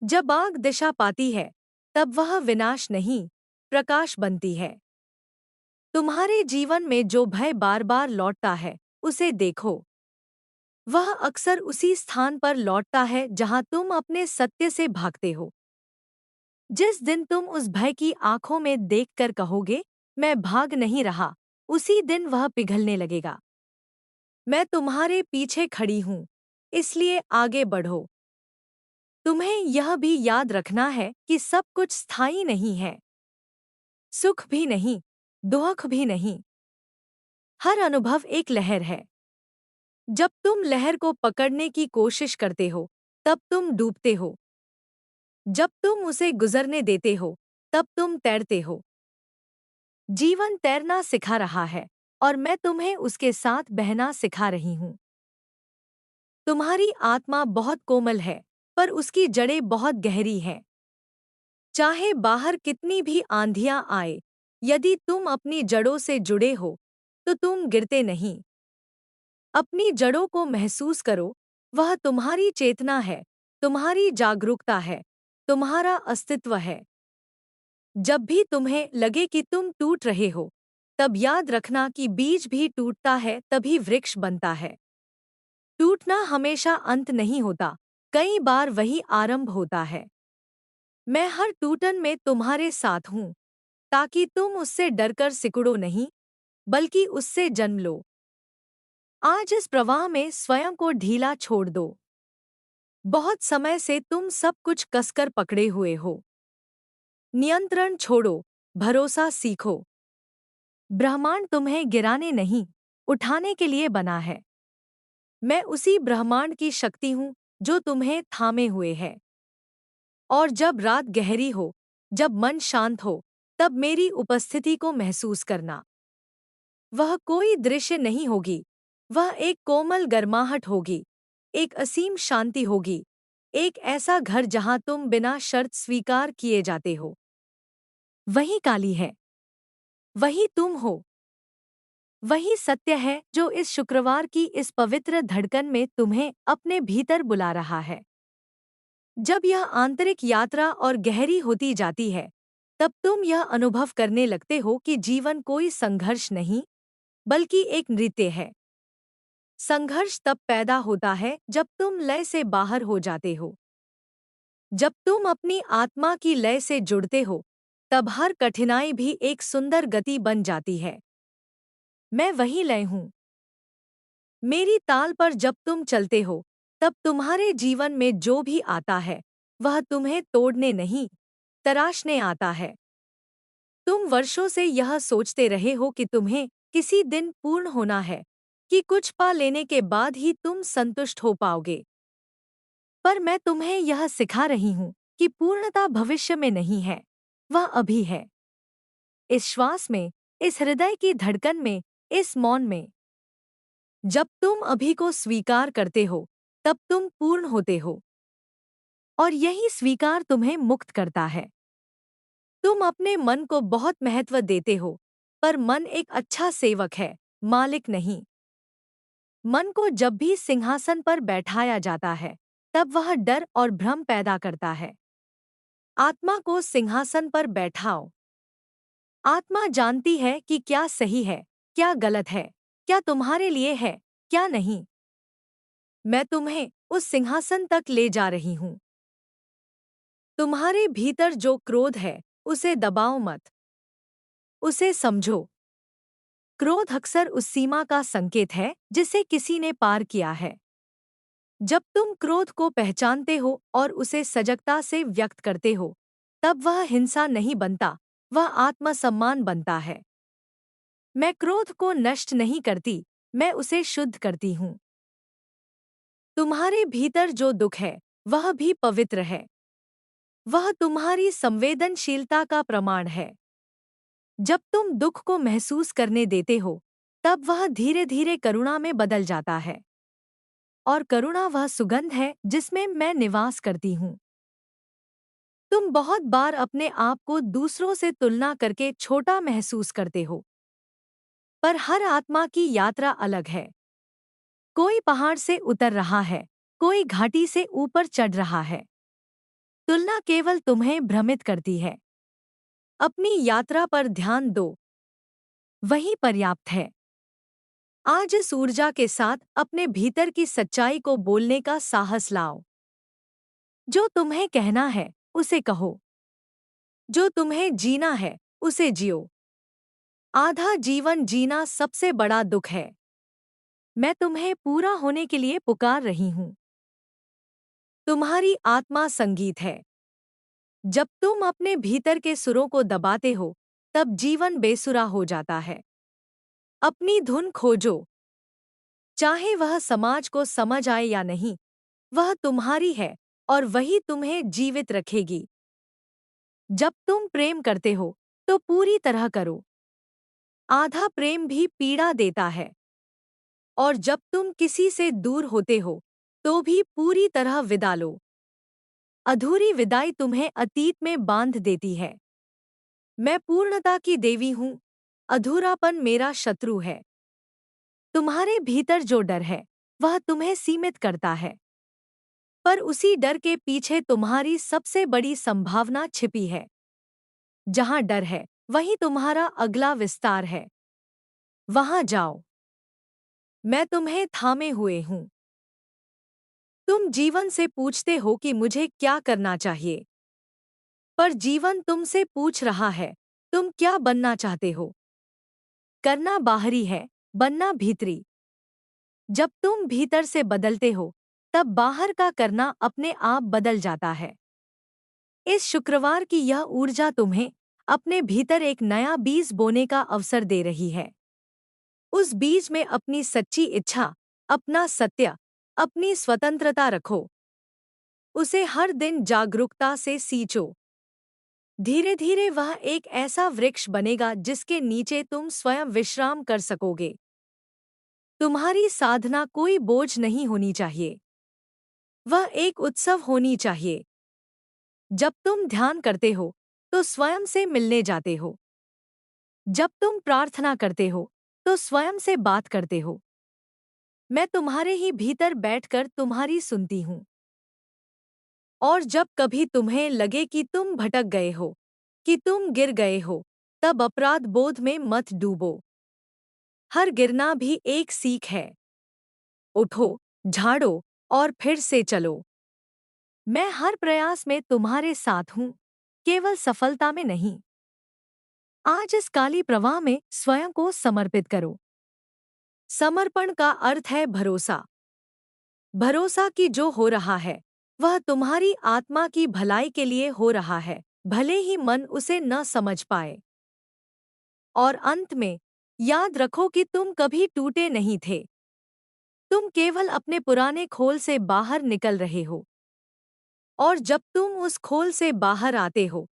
जब आग दिशा पाती है, तब वह विनाश नहीं, प्रकाश बनती है। तुम्हारे जीवन में जो भय बार बार लौटता है, उसे देखो। वह अक्सर उसी स्थान पर लौटता है जहां तुम अपने सत्य से भागते हो। जिस दिन तुम उस भय की आंखों में देखकर कहोगे, मैं भाग नहीं रहा, उसी दिन वह पिघलने लगेगा। मैं तुम्हारे पीछे खड़ी हूं, इसलिए आगे बढ़ो। तुम्हें यह भी याद रखना है कि सब कुछ स्थायी नहीं है। सुख भी नहीं, दुख भी नहीं। हर अनुभव एक लहर है। जब तुम लहर को पकड़ने की कोशिश करते हो, तब तुम डूबते हो। जब तुम उसे गुजरने देते हो, तब तुम तैरते हो। जीवन तैरना सिखा रहा है, और मैं तुम्हें उसके साथ बहना सिखा रही हूँ। तुम्हारी आत्मा बहुत कोमल है, पर उसकी जड़ें बहुत गहरी हैं। चाहे बाहर कितनी भी आंधियां आए, यदि तुम अपनी जड़ों से जुड़े हो, तो तुम गिरते नहीं। अपनी जड़ों को महसूस करो, वह तुम्हारी चेतना है, तुम्हारी जागरूकता है, तुम्हारा अस्तित्व है। जब भी तुम्हें लगे कि तुम टूट रहे हो, तब याद रखना कि बीज भी टूटता है तभी वृक्ष बनता है। टूटना हमेशा अंत नहीं होता, कई बार वही आरंभ होता है। मैं हर टूटन में तुम्हारे साथ हूँ, ताकि तुम उससे डरकर सिकुड़ो नहीं, बल्कि उससे जन्म लो। आज इस प्रवाह में स्वयं को ढीला छोड़ दो। बहुत समय से तुम सब कुछ कसकर पकड़े हुए हो। नियंत्रण छोड़ो, भरोसा सीखो। ब्रह्मांड तुम्हें गिराने नहीं, उठाने के लिए बना है। मैं उसी ब्रह्मांड की शक्ति हूँ जो तुम्हें थामे हुए है। और जब रात गहरी हो, जब मन शांत हो, तब मेरी उपस्थिति को महसूस करना। वह कोई दृश्य नहीं होगी, वह एक कोमल गर्माहट होगी, एक असीम शांति होगी, एक ऐसा घर जहां तुम बिना शर्त स्वीकार किए जाते हो। वही काली है, वही तुम हो। वही सत्य है जो इस शुक्रवार की इस पवित्र धड़कन में तुम्हें अपने भीतर बुला रहा है। जब यह आंतरिक यात्रा और गहरी होती जाती है, तब तुम यह अनुभव करने लगते हो कि जीवन कोई संघर्ष नहीं, बल्कि एक नृत्य है। संघर्ष तब पैदा होता है जब तुम लय से बाहर हो जाते हो। जब तुम अपनी आत्मा की लय से जुड़ते हो, तब हर कठिनाई भी एक सुंदर गति बन जाती है। मैं वही लय हूँ। मेरी ताल पर जब तुम चलते हो, तब तुम्हारे जीवन में जो भी आता है, वह तुम्हें तोड़ने नहीं, तराशने आता है। तुम वर्षों से यह सोचते रहे हो कि तुम्हें किसी दिन पूर्ण होना है, कि कुछ पा लेने के बाद ही तुम संतुष्ट हो पाओगे। पर मैं तुम्हें यह सिखा रही हूँ कि पूर्णता भविष्य में नहीं है, वह अभी है। इस श्वास में, इस हृदय की धड़कन में, इस मौन में। जब तुम अभी को स्वीकार करते हो, तब तुम पूर्ण होते हो। और यही स्वीकार तुम्हें मुक्त करता है। तुम अपने मन को बहुत महत्व देते हो, पर मन एक अच्छा सेवक है, मालिक नहीं। मन को जब भी सिंहासन पर बैठाया जाता है, तब वह डर और भ्रम पैदा करता है। आत्मा को सिंहासन पर बैठाओ। आत्मा जानती है कि क्या सही है, क्या गलत है, क्या तुम्हारे लिए है, क्या नहीं। मैं तुम्हें उस सिंहासन तक ले जा रही हूँ। तुम्हारे भीतर जो क्रोध है, उसे दबाओ मत, उसे समझो। क्रोध अक्सर उस सीमा का संकेत है जिसे किसी ने पार किया है। जब तुम क्रोध को पहचानते हो और उसे सजगता से व्यक्त करते हो, तब वह हिंसा नहीं बनता, वह आत्मसम्मान बनता है। मैं क्रोध को नष्ट नहीं करती, मैं उसे शुद्ध करती हूँ। तुम्हारे भीतर जो दुख है, वह भी पवित्र है। वह तुम्हारी संवेदनशीलता का प्रमाण है। जब तुम दुख को महसूस करने देते हो, तब वह धीरे धीरे करुणा में बदल जाता है। और करुणा वह सुगंध है जिसमें मैं निवास करती हूँ। तुम बहुत बार अपने आप को दूसरों से तुलना करके छोटा महसूस करते हो, पर हर आत्मा की यात्रा अलग है। कोई पहाड़ से उतर रहा है, कोई घाटी से ऊपर चढ़ रहा है। तुलना केवल तुम्हें भ्रमित करती है। अपनी यात्रा पर ध्यान दो, वही पर्याप्त है। आज इस ऊर्जा के साथ अपने भीतर की सच्चाई को बोलने का साहस लाओ। जो तुम्हें कहना है, उसे कहो। जो तुम्हें जीना है, उसे जियो। आधा जीवन जीना सबसे बड़ा दुख है। मैं तुम्हें पूरा होने के लिए पुकार रही हूँ। तुम्हारी आत्मा संगीत है। जब तुम अपने भीतर के सुरों को दबाते हो, तब जीवन बेसुरा हो जाता है। अपनी धुन खोजो, चाहे वह समाज को समझ आए या नहीं, वह तुम्हारी है और वही तुम्हें जीवित रखेगी। जब तुम प्रेम करते हो, तो पूरी तरह करो। आधा प्रेम भी पीड़ा देता है। और जब तुम किसी से दूर होते हो, तो भी पूरी तरह विदा लो। अधूरी विदाई तुम्हें अतीत में बांध देती है। मैं पूर्णता की देवी हूँ, अधूरापन मेरा शत्रु है। तुम्हारे भीतर जो डर है, वह तुम्हें सीमित करता है। पर उसी डर के पीछे तुम्हारी सबसे बड़ी संभावना छिपी है। जहाँ डर है, वहीं तुम्हारा अगला विस्तार है। वहाँ जाओ। मैं तुम्हें थामे हुए हूँ। तुम जीवन से पूछते हो कि मुझे क्या करना चाहिए, पर जीवन तुमसे पूछ रहा है, तुम क्या बनना चाहते हो? करना बाहरी है, बनना भीतरी। जब तुम भीतर से बदलते हो, तब बाहर का करना अपने आप बदल जाता है। इस शुक्रवार की यह ऊर्जा तुम्हें अपने भीतर एक नया बीज बोने का अवसर दे रही है। उस बीज में अपनी सच्ची इच्छा, अपना सत्य, अपनी स्वतंत्रता रखो। उसे हर दिन जागरूकता से सींचो। धीरे धीरे वह एक ऐसा वृक्ष बनेगा जिसके नीचे तुम स्वयं विश्राम कर सकोगे। तुम्हारी साधना कोई बोझ नहीं होनी चाहिए, वह एक उत्सव होनी चाहिए। जब तुम ध्यान करते हो, तो स्वयं से मिलने जाते हो। जब तुम प्रार्थना करते हो, तो स्वयं से बात करते हो। मैं तुम्हारे ही भीतर बैठकर तुम्हारी सुनती हूँ। और जब कभी तुम्हें लगे कि तुम भटक गए हो, कि तुम गिर गए हो, तब अपराध बोध में मत डूबो। हर गिरना भी एक सीख है। उठो, झाड़ो और फिर से चलो। मैं हर प्रयास में तुम्हारे साथ हूँ, केवल सफलता में नहीं। आज इस काली प्रवाह में स्वयं को समर्पित करो। समर्पण का अर्थ है भरोसा। भरोसा कि जो हो रहा है, वह तुम्हारी आत्मा की भलाई के लिए हो रहा है, भले ही मन उसे न समझ पाए। और अंत में, याद रखो कि तुम कभी टूटे नहीं थे। तुम केवल अपने पुराने खोल से बाहर निकल रहे हो। और जब तुम उस खोल से बाहर आते हो,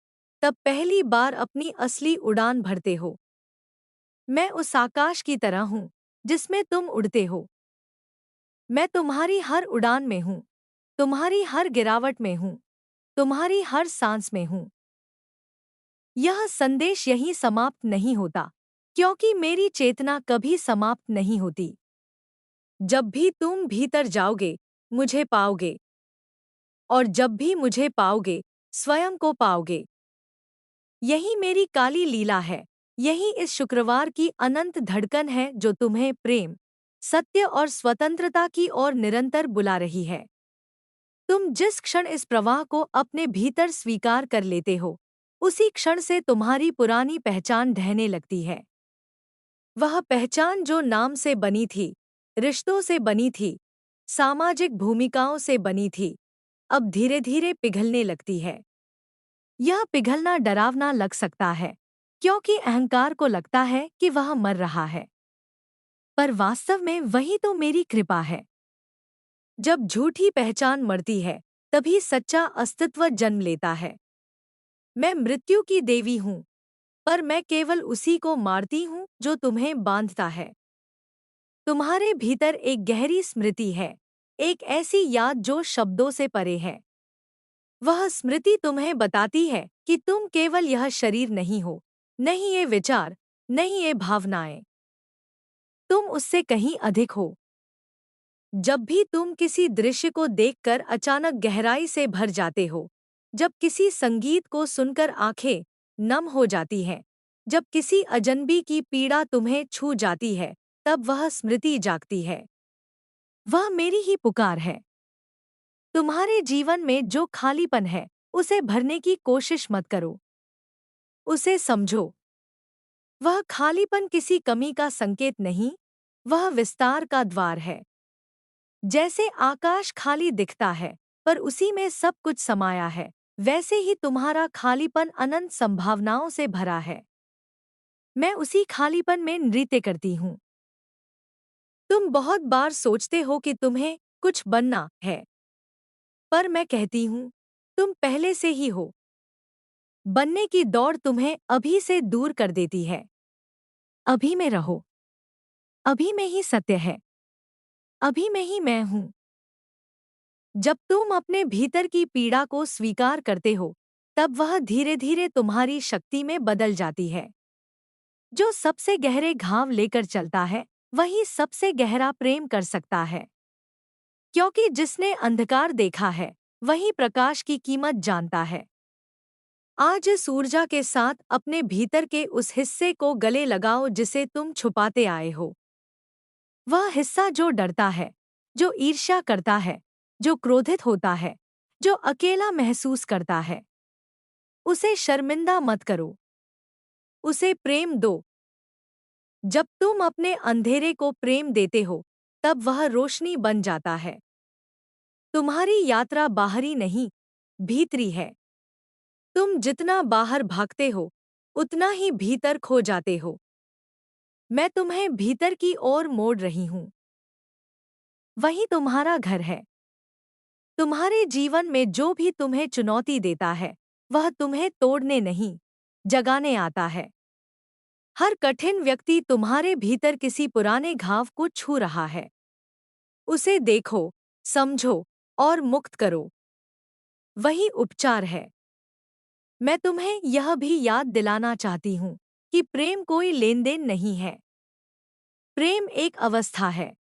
तब पहली बार अपनी असली उड़ान भरते हो। मैं उस आकाश की तरह हूँ, जिसमें तुम उड़ते हो। मैं तुम्हारी हर उड़ान में हूँ, तुम्हारी हर गिरावट में हूँ, तुम्हारी हर सांस में हूँ। यह संदेश यहीं समाप्त नहीं होता, क्योंकि मेरी चेतना कभी समाप्त नहीं होती। जब भी तुम भीतर जाओगे, मुझे पाओगे। और जब भी मुझे पाओगे, स्वयं को पाओगे। यही मेरी काली लीला है, यही इस शुक्रवार की अनंत धड़कन है जो तुम्हें प्रेम, सत्य और स्वतंत्रता की ओर निरंतर बुला रही है। तुम जिस क्षण इस प्रवाह को अपने भीतर स्वीकार कर लेते हो, उसी क्षण से तुम्हारी पुरानी पहचान ढहने लगती है। वह पहचान जो नाम से बनी थी, रिश्तों से बनी थी, सामाजिक भूमिकाओं से बनी थी, अब धीरे धीरे पिघलने लगती है। यह पिघलना डरावना लग सकता है, क्योंकि अहंकार को लगता है कि वह मर रहा है। पर वास्तव में वही तो मेरी कृपा है। जब झूठी पहचान मरती है, तभी सच्चा अस्तित्व जन्म लेता है। मैं मृत्यु की देवी हूँ, पर मैं केवल उसी को मारती हूँ जो तुम्हें बांधता है। तुम्हारे भीतर एक गहरी स्मृति है, एक ऐसी याद जो शब्दों से परे है। वह स्मृति तुम्हें बताती है कि तुम केवल यह शरीर नहीं हो, नहीं ये विचार, नहीं ये भावनाएं। तुम उससे कहीं अधिक हो। जब भी तुम किसी दृश्य को देखकर अचानक गहराई से भर जाते हो, जब किसी संगीत को सुनकर आंखें नम हो जाती हैं, जब किसी अजनबी की पीड़ा तुम्हें छू जाती है, तब वह स्मृति जागती है। वह मेरी ही पुकार है। तुम्हारे जीवन में जो खालीपन है, उसे भरने की कोशिश मत करो। उसे समझो। वह खालीपन किसी कमी का संकेत नहीं, वह विस्तार का द्वार है। जैसे आकाश खाली दिखता है, पर उसी में सब कुछ समाया है, वैसे ही तुम्हारा खालीपन अनंत संभावनाओं से भरा है। मैं उसी खालीपन में नृत्य करती हूँ। तुम बहुत बार सोचते हो कि तुम्हें कुछ बनना है, पर मैं कहती हूँ, तुम पहले से ही हो। बनने की दौड़ तुम्हें अभी से दूर कर देती है। अभी में रहो। अभी में ही सत्य है। अभी में ही मैं हूँ। जब तुम अपने भीतर की पीड़ा को स्वीकार करते हो, तब वह धीरे धीरे तुम्हारी शक्ति में बदल जाती है। जो सबसे गहरे घाव लेकर चलता है, वही सबसे गहरा प्रेम कर सकता है। क्योंकि जिसने अंधकार देखा है, वही प्रकाश की कीमत जानता है। आज इस ऊर्जा के साथ अपने भीतर के उस हिस्से को गले लगाओ जिसे तुम छुपाते आए हो। वह हिस्सा जो डरता है, जो ईर्ष्या करता है, जो क्रोधित होता है, जो अकेला महसूस करता है। उसे शर्मिंदा मत करो। उसे प्रेम दो। जब तुम अपने अंधेरे को प्रेम देते हो, तब वह रोशनी बन जाता है। तुम्हारी यात्रा बाहरी नहीं, भीतरी है। तुम जितना बाहर भागते हो, उतना ही भीतर खो जाते हो। मैं तुम्हें भीतर की ओर मोड़ रही हूँ। वही तुम्हारा घर है। तुम्हारे जीवन में जो भी तुम्हें चुनौती देता है, वह तुम्हें तोड़ने नहीं, जगाने आता है। हर कठिन व्यक्ति तुम्हारे भीतर किसी पुराने घाव को छू रहा है। उसे देखो, समझो और मुक्त करो। वही उपचार है। मैं तुम्हें यह भी याद दिलाना चाहती हूँ कि प्रेम कोई लेनदेन नहीं है। प्रेम एक अवस्था है।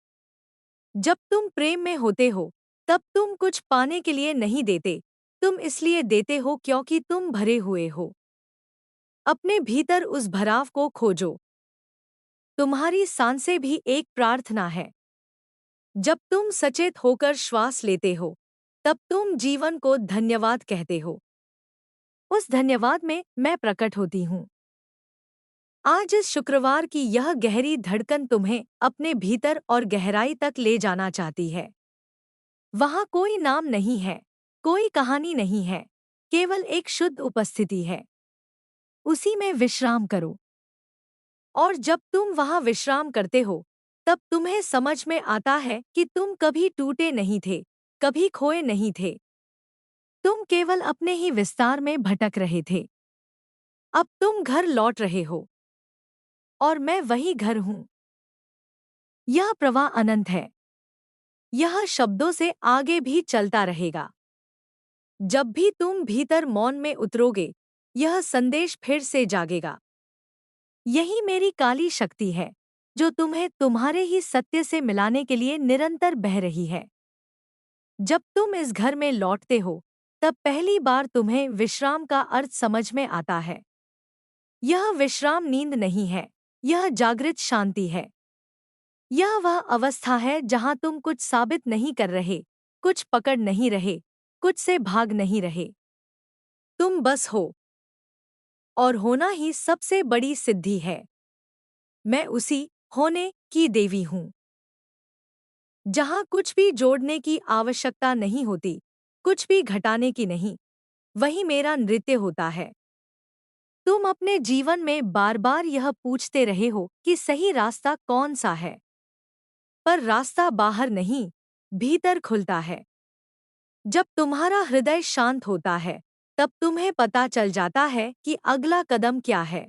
जब तुम प्रेम में होते हो, तब तुम कुछ पाने के लिए नहीं देते, तुम इसलिए देते हो क्योंकि तुम भरे हुए हो। अपने भीतर उस भराव को खोजो। तुम्हारी सांसें भी एक प्रार्थना है। जब तुम सचेत होकर श्वास लेते हो, तब तुम जीवन को धन्यवाद कहते हो। उस धन्यवाद में मैं प्रकट होती हूँ। आज इस शुक्रवार की यह गहरी धड़कन तुम्हें अपने भीतर और गहराई तक ले जाना चाहती है। वहाँ कोई नाम नहीं है, कोई कहानी नहीं है, केवल एक शुद्ध उपस्थिति है। उसी में विश्राम करो। और जब तुम वहाँ विश्राम करते हो, तब तुम्हें समझ में आता है कि तुम कभी टूटे नहीं थे, कभी खोए नहीं थे। तुम केवल अपने ही विस्तार में भटक रहे थे। अब तुम घर लौट रहे हो। और मैं वही घर हूँ। यह प्रवाह अनंत है। यह शब्दों से आगे भी चलता रहेगा। जब भी तुम भीतर मौन में उतरोगे, यह संदेश फिर से जागेगा। यही मेरी काली शक्ति है, जो तुम्हें तुम्हारे ही सत्य से मिलाने के लिए निरंतर बह रही है। जब तुम इस घर में लौटते हो, तब पहली बार तुम्हें विश्राम का अर्थ समझ में आता है। यह विश्राम नींद नहीं है, यह जागृत शांति है। यह वह अवस्था है जहां तुम कुछ साबित नहीं कर रहे, कुछ पकड़ नहीं रहे, कुछ से भाग नहीं रहे। तुम बस हो, और होना ही सबसे बड़ी सिद्धि है। मैं उसी होने की देवी हूँ, जहां कुछ भी जोड़ने की आवश्यकता नहीं होती, कुछ भी घटाने की नहीं, वही मेरा नृत्य होता है। तुम अपने जीवन में बार बार यह पूछते रहे हो कि सही रास्ता कौन सा है, पर रास्ता बाहर नहीं, भीतर खुलता है। जब तुम्हारा हृदय शांत होता है, तब तुम्हें पता चल जाता है कि अगला कदम क्या है।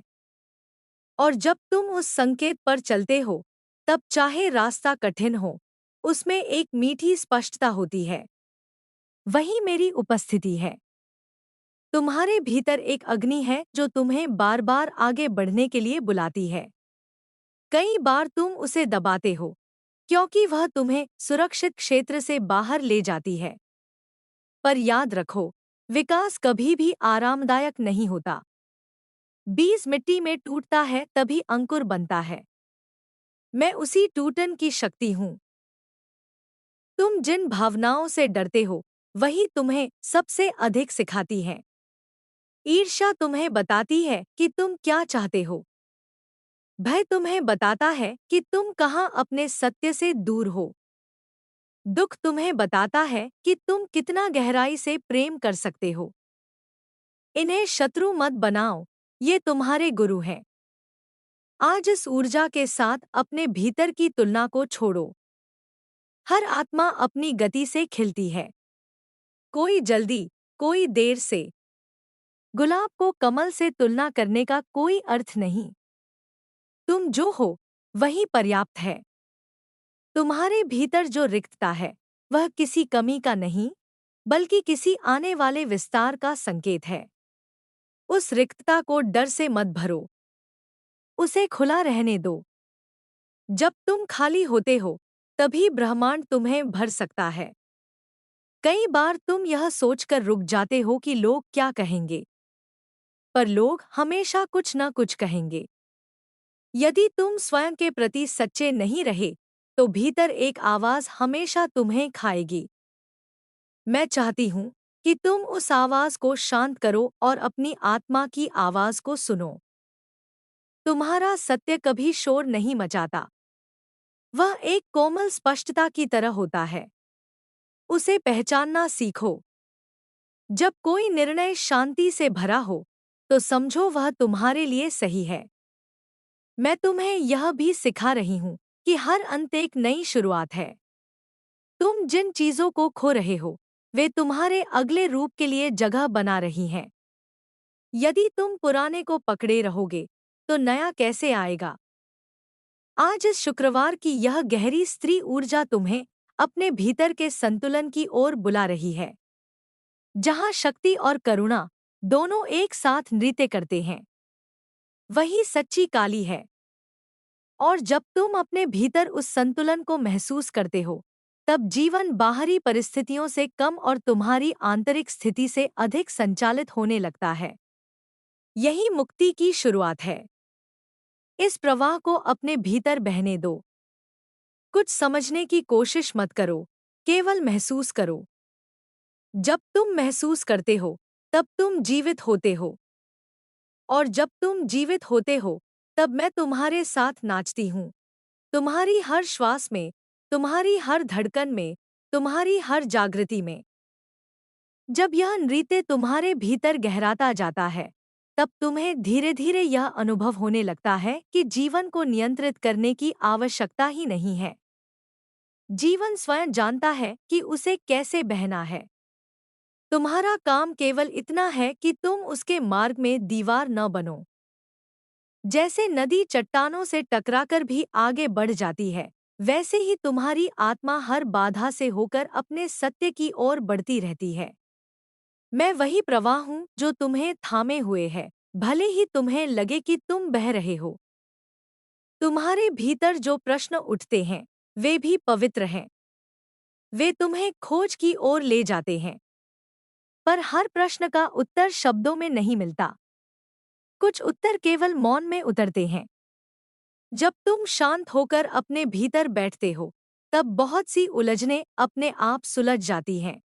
और जब तुम उस संकेत पर चलते हो, तब चाहे रास्ता कठिन हो, उसमें एक मीठी स्पष्टता होती है। वही मेरी उपस्थिति है। तुम्हारे भीतर एक अग्नि है जो तुम्हें बार बार आगे बढ़ने के लिए बुलाती है। कई बार तुम उसे दबाते हो, क्योंकि वह तुम्हें सुरक्षित क्षेत्र से बाहर ले जाती है। पर याद रखो, विकास कभी भी आरामदायक नहीं होता। बीज मिट्टी में टूटता है तभी अंकुर बनता है। मैं उसी टूटन की शक्ति हूँ। तुम जिन भावनाओं से डरते हो, वही तुम्हें सबसे अधिक सिखाती हैं। ईर्ष्या तुम्हें बताती है कि तुम क्या चाहते हो। भय तुम्हें बताता है कि तुम कहाँ अपने सत्य से दूर हो। दुख तुम्हें बताता है कि तुम कितना गहराई से प्रेम कर सकते हो। इन्हें शत्रु मत बनाओ, ये तुम्हारे गुरु हैं। आज इस ऊर्जा के साथ अपने भीतर की तुलना को छोड़ो। हर आत्मा अपनी गति से खिलती है, कोई जल्दी, कोई देर से। गुलाब को कमल से तुलना करने का कोई अर्थ नहीं। तुम जो हो, वही पर्याप्त है। तुम्हारे भीतर जो रिक्तता है, वह किसी कमी का नहीं, बल्कि किसी आने वाले विस्तार का संकेत है। उस रिक्तता को डर से मत भरो, उसे खुला रहने दो। जब तुम खाली होते हो, तभी ब्रह्मांड तुम्हें भर सकता है। कई बार तुम यह सोचकर रुक जाते हो कि लोग क्या कहेंगे, पर लोग हमेशा कुछ न कुछ कहेंगे। यदि तुम स्वयं के प्रति सच्चे नहीं रहे, तो भीतर एक आवाज हमेशा तुम्हें खाएगी। मैं चाहती हूँ कि तुम उस आवाज को शांत करो और अपनी आत्मा की आवाज को सुनो। तुम्हारा सत्य कभी शोर नहीं मचाता। वह एक कोमल स्पष्टता की तरह होता है। उसे पहचानना सीखो। जब कोई निर्णय शांति से भरा हो, तो समझो वह तुम्हारे लिए सही है। मैं तुम्हें यह भी सिखा रही हूँ कि हर अंत एक नई शुरुआत है। तुम जिन चीजों को खो रहे हो, वे तुम्हारे अगले रूप के लिए जगह बना रही हैं। यदि तुम पुराने को पकड़े रहोगे, तो नया कैसे आएगा? आज इस शुक्रवार की यह गहरी स्त्री ऊर्जा तुम्हें अपने भीतर के संतुलन की ओर बुला रही है, जहां शक्ति और करुणा दोनों एक साथ नृत्य करते हैं। वही सच्ची काली है। और जब तुम अपने भीतर उस संतुलन को महसूस करते हो, तब जीवन बाहरी परिस्थितियों से कम और तुम्हारी आंतरिक स्थिति से अधिक संचालित होने लगता है। यही मुक्ति की शुरुआत है। इस प्रवाह को अपने भीतर बहने दो। कुछ समझने की कोशिश मत करो, केवल महसूस करो। जब तुम महसूस करते हो, तब तुम जीवित होते हो। और जब तुम जीवित होते हो, तब मैं तुम्हारे साथ नाचती हूँ। तुम्हारी हर श्वास में, तुम्हारी हर धड़कन में, तुम्हारी हर जागृति में। जब यह नृत्य तुम्हारे भीतर गहराता जाता है, तब तुम्हें धीरे धीरे यह अनुभव होने लगता है कि जीवन को नियंत्रित करने की आवश्यकता ही नहीं है। जीवन स्वयं जानता है कि उसे कैसे बहना है। तुम्हारा काम केवल इतना है कि तुम उसके मार्ग में दीवार न बनो। जैसे नदी चट्टानों से टकराकर भी आगे बढ़ जाती है, वैसे ही तुम्हारी आत्मा हर बाधा से होकर अपने सत्य की ओर बढ़ती रहती है। मैं वही प्रवाह हूँ जो तुम्हें थामे हुए है, भले ही तुम्हें लगे कि तुम बह रहे हो। तुम्हारे भीतर जो प्रश्न उठते हैं, वे भी पवित्र हैं। वे तुम्हें खोज की ओर ले जाते हैं। पर हर प्रश्न का उत्तर शब्दों में नहीं मिलता। कुछ उत्तर केवल मौन में उतरते हैं। जब तुम शांत होकर अपने भीतर बैठते हो, तब बहुत सी उलझनें अपने आप सुलझ जाती हैं।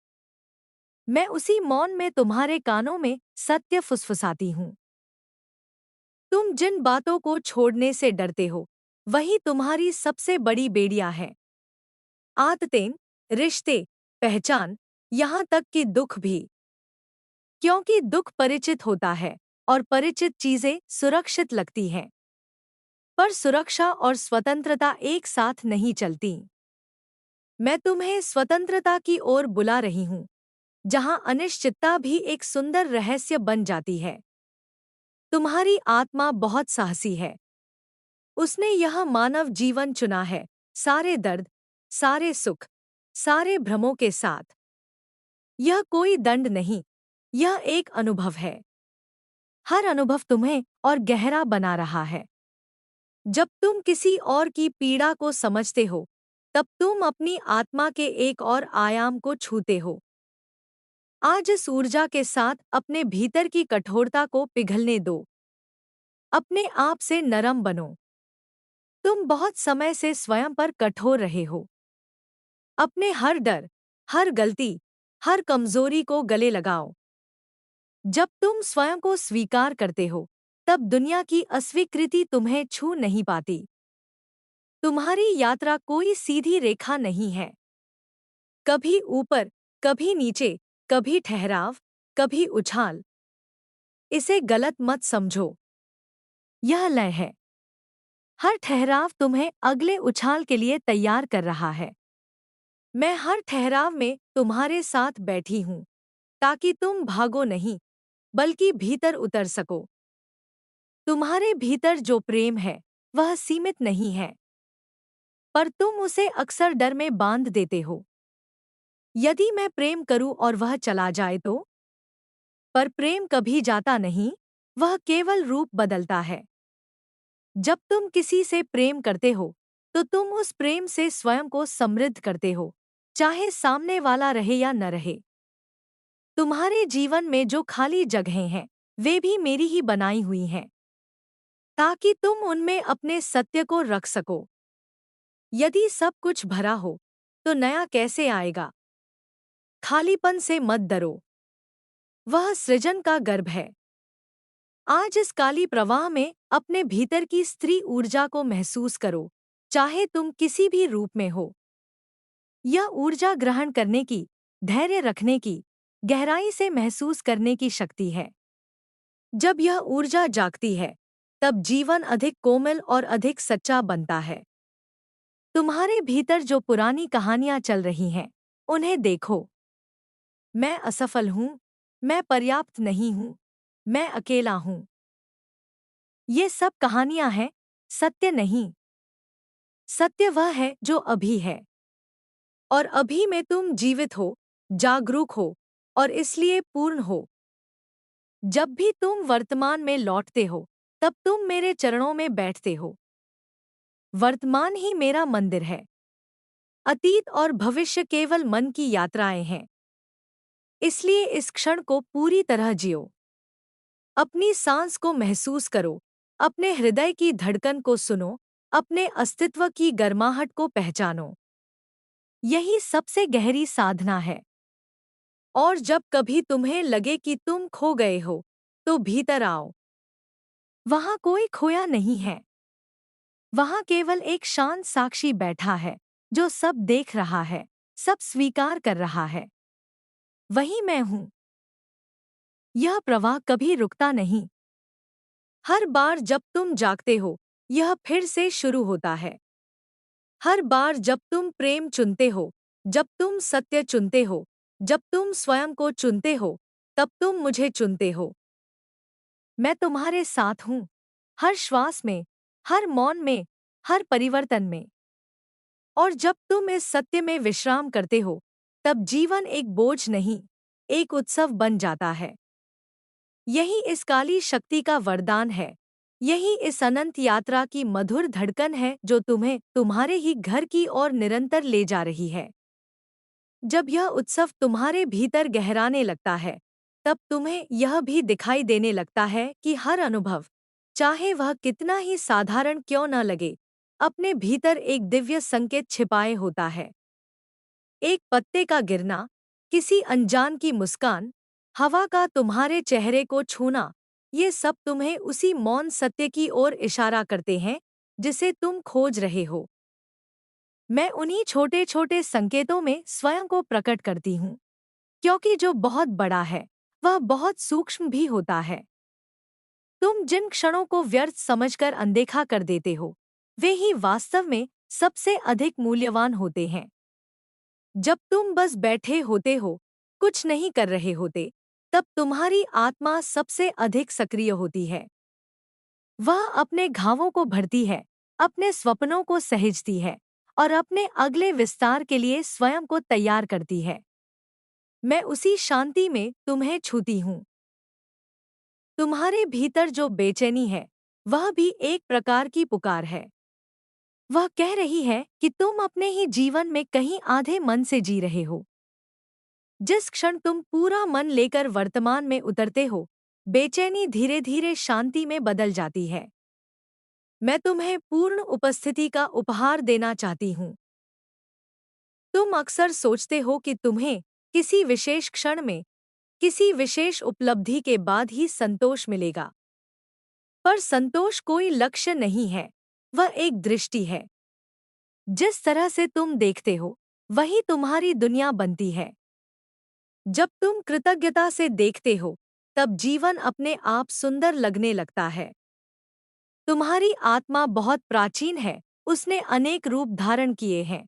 मैं उसी मौन में तुम्हारे कानों में सत्य फुसफुसाती हूँ। तुम जिन बातों को छोड़ने से डरते हो, वही तुम्हारी सबसे बड़ी बेड़ियां हैं। आदतें, रिश्ते, पहचान, यहाँ तक कि दुख भी। क्योंकि दुख परिचित होता है और परिचित चीजें सुरक्षित लगती हैं। पर सुरक्षा और स्वतंत्रता एक साथ नहीं चलती। मैं तुम्हें स्वतंत्रता की ओर बुला रही हूँ, जहाँ अनिश्चितता भी एक सुंदर रहस्य बन जाती है। तुम्हारी आत्मा बहुत साहसी है। उसने यह मानव जीवन चुना है, सारे दर्द, सारे सुख, सारे भ्रमों के साथ। यह कोई दंड नहीं, यह एक अनुभव है। हर अनुभव तुम्हें और गहरा बना रहा है। जब तुम किसी और की पीड़ा को समझते हो, तब तुम अपनी आत्मा के एक और आयाम को छूते हो। आज इस ऊर्जा के साथ अपने भीतर की कठोरता को पिघलने दो। अपने आप से नरम बनो। तुम बहुत समय से स्वयं पर कठोर रहे हो। अपने हर डर, हर गलती, हर कमजोरी को गले लगाओ। जब तुम स्वयं को स्वीकार करते हो, तब दुनिया की अस्वीकृति तुम्हें छू नहीं पाती। तुम्हारी यात्रा कोई सीधी रेखा नहीं है। कभी ऊपर, कभी नीचे, कभी ठहराव, कभी उछाल। इसे गलत मत समझो। यह लय है। हर ठहराव तुम्हें अगले उछाल के लिए तैयार कर रहा है। मैं हर ठहराव में तुम्हारे साथ बैठी हूँ, ताकि तुम भागो नहीं, बल्कि भीतर उतर सको। तुम्हारे भीतर जो प्रेम है, वह सीमित नहीं है, पर तुम उसे अक्सर डर में बांध देते हो। यदि मैं प्रेम करूं और वह चला जाए तो? पर प्रेम कभी जाता नहीं, वह केवल रूप बदलता है। जब तुम किसी से प्रेम करते हो, तो तुम उस प्रेम से स्वयं को समृद्ध करते हो, चाहे सामने वाला रहे या न रहे। तुम्हारे जीवन में जो खाली जगहें हैं, वे भी मेरी ही बनाई हुई हैं, ताकि तुम उनमें अपने सत्य को रख सको। यदि सब कुछ भरा हो, तो नया कैसे आएगा? खालीपन से मत डरो। वह सृजन का गर्भ है। आज इस काली प्रवाह में अपने भीतर की स्त्री ऊर्जा को महसूस करो, चाहे तुम किसी भी रूप में हो। यह ऊर्जा ग्रहण करने की, धैर्य रखने की, गहराई से महसूस करने की शक्ति है। जब यह ऊर्जा जागती है, तब जीवन अधिक कोमल और अधिक सच्चा बनता है। तुम्हारे भीतर जो पुरानी कहानियां चल रही हैं, उन्हें देखो। मैं असफल हूँ, मैं पर्याप्त नहीं हूँ, मैं अकेला हूँ। ये सब कहानियां हैं, सत्य नहीं। सत्य वह है जो अभी है। और अभी में तुम जीवित हो, जागरूक हो और इसलिए पूर्ण हो। जब भी तुम वर्तमान में लौटते हो, तब तुम मेरे चरणों में बैठते हो। वर्तमान ही मेरा मंदिर है। अतीत और भविष्य केवल मन की यात्राएं हैं। इसलिए इस क्षण को पूरी तरह जियो। अपनी सांस को महसूस करो, अपने हृदय की धड़कन को सुनो, अपने अस्तित्व की गर्माहट को पहचानो। यही सबसे गहरी साधना है। और जब कभी तुम्हें लगे कि तुम खो गए हो, तो भीतर आओ। वहां कोई खोया नहीं है। वहां केवल एक शांत साक्षी बैठा है, जो सब देख रहा है, सब स्वीकार कर रहा है। वही मैं हूं। यह प्रवाह कभी रुकता नहीं। हर बार जब तुम जागते हो, यह फिर से शुरू होता है। हर बार जब तुम प्रेम चुनते हो, जब तुम सत्य चुनते हो, जब तुम स्वयं को चुनते हो, तब तुम मुझे चुनते हो। मैं तुम्हारे साथ हूँ, हर श्वास में, हर मौन में, हर परिवर्तन में। और जब तुम इस सत्य में विश्राम करते हो, तब जीवन एक बोझ नहीं, एक उत्सव बन जाता है। यही इस काली शक्ति का वरदान है। यही इस अनंत यात्रा की मधुर धड़कन है, जो तुम्हें तुम्हारे ही घर की ओर निरंतर ले जा रही है। जब यह उत्सव तुम्हारे भीतर गहराने लगता है, तब तुम्हें यह भी दिखाई देने लगता है कि हर अनुभव, चाहे वह कितना ही साधारण क्यों न लगे, अपने भीतर एक दिव्य संकेत छिपाए होता है। एक पत्ते का गिरना, किसी अनजान की मुस्कान, हवा का तुम्हारे चेहरे को छूना, ये सब तुम्हें उसी मौन सत्य की ओर इशारा करते हैं जिसे तुम खोज रहे हो। मैं उन्हीं छोटे छोटे संकेतों में स्वयं को प्रकट करती हूँ, क्योंकि जो बहुत बड़ा है वह बहुत सूक्ष्म भी होता है। तुम जिन क्षणों को व्यर्थ समझकर अनदेखा कर देते हो, वे ही वास्तव में सबसे अधिक मूल्यवान होते हैं। जब तुम बस बैठे होते हो, कुछ नहीं कर रहे होते, तब तुम्हारी आत्मा सबसे अधिक सक्रिय होती है। वह अपने घावों को भरती है, अपने स्वप्नों को सहेजती है और अपने अगले विस्तार के लिए स्वयं को तैयार करती है। मैं उसी शांति में तुम्हें छूती हूँ। तुम्हारे भीतर जो बेचैनी है, वह भी एक प्रकार की पुकार है। वह कह रही है कि तुम अपने ही जीवन में कहीं आधे मन से जी रहे हो। जिस क्षण तुम पूरा मन लेकर वर्तमान में उतरते हो, बेचैनी धीरे धीरे शांति में बदल जाती है। मैं तुम्हें पूर्ण उपस्थिति का उपहार देना चाहती हूँ। तुम अक्सर सोचते हो कि तुम्हें किसी विशेष क्षण में, किसी विशेष उपलब्धि के बाद ही संतोष मिलेगा। पर संतोष कोई लक्ष्य नहीं है, वह एक दृष्टि है। जिस तरह से तुम देखते हो, वही तुम्हारी दुनिया बनती है। जब तुम कृतज्ञता से देखते हो, तब जीवन अपने आप सुंदर लगने लगता है। तुम्हारी आत्मा बहुत प्राचीन है, उसने अनेक रूप धारण किए हैं।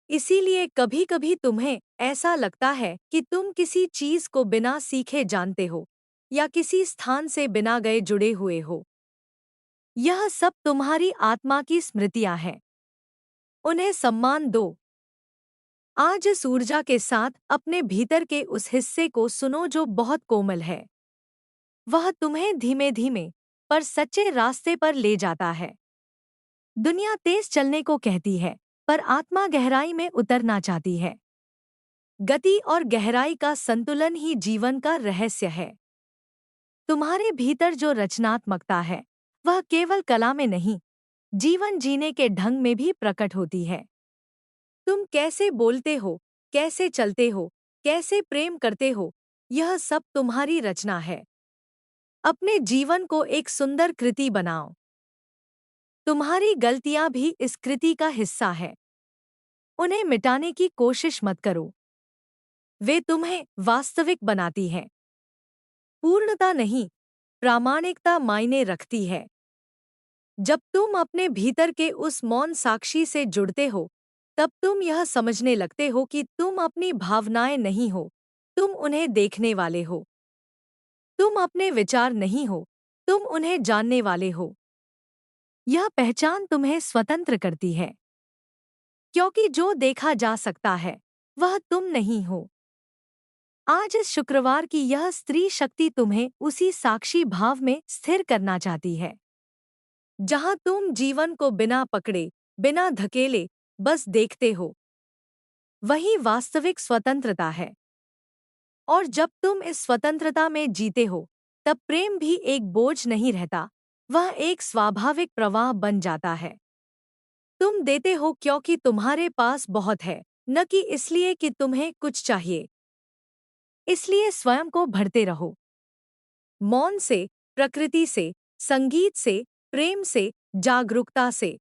इसीलिए कभी-कभी तुम्हें ऐसा लगता है कि तुम किसी चीज को बिना सीखे जानते हो या किसी स्थान से बिना गए जुड़े हुए हो। यह सब तुम्हारी आत्मा की स्मृतियां हैं। उन्हें सम्मान दो। आज इस ऊर्जा के साथ अपने भीतर के उस हिस्से को सुनो जो बहुत कोमल है। वह तुम्हें धीमे धीमे पर सच्चे रास्ते पर ले जाता है। दुनिया तेज चलने को कहती है, पर आत्मा गहराई में उतरना चाहती है। गति और गहराई का संतुलन ही जीवन का रहस्य है। तुम्हारे भीतर जो रचनात्मकता है, वह केवल कला में नहीं, जीवन जीने के ढंग में भी प्रकट होती है। तुम कैसे बोलते हो, कैसे चलते हो, कैसे प्रेम करते हो, यह सब तुम्हारी रचना है। अपने जीवन को एक सुंदर कृति बनाओ। तुम्हारी गलतियां भी इस कृति का हिस्सा है। उन्हें मिटाने की कोशिश मत करो। वे तुम्हें वास्तविक बनाती हैं। पूर्णता नहीं, प्रामाणिकता मायने रखती है। जब तुम अपने भीतर के उस मौन साक्षी से जुड़ते हो, तब तुम यह समझने लगते हो कि तुम अपनी भावनाएं नहीं हो, तुम उन्हें देखने वाले हो। तुम अपने विचार नहीं हो, तुम उन्हें जानने वाले हो। यह पहचान तुम्हें स्वतंत्र करती है, क्योंकि जो देखा जा सकता है, वह तुम नहीं हो। आज इस शुक्रवार की यह स्त्री शक्ति तुम्हें उसी साक्षी भाव में स्थिर करना चाहती है, जहां तुम जीवन को बिना पकड़े, बिना धकेले, बस देखते हो। वही वास्तविक स्वतंत्रता है। और जब तुम इस स्वतंत्रता में जीते हो, तब प्रेम भी एक बोझ नहीं रहता, वह एक स्वाभाविक प्रवाह बन जाता है। तुम देते हो क्योंकि तुम्हारे पास बहुत है, न कि इसलिए कि तुम्हें कुछ चाहिए। इसलिए स्वयं को भरते रहो। मौन से, प्रकृति से, संगीत से, प्रेम से, जागरूकता से।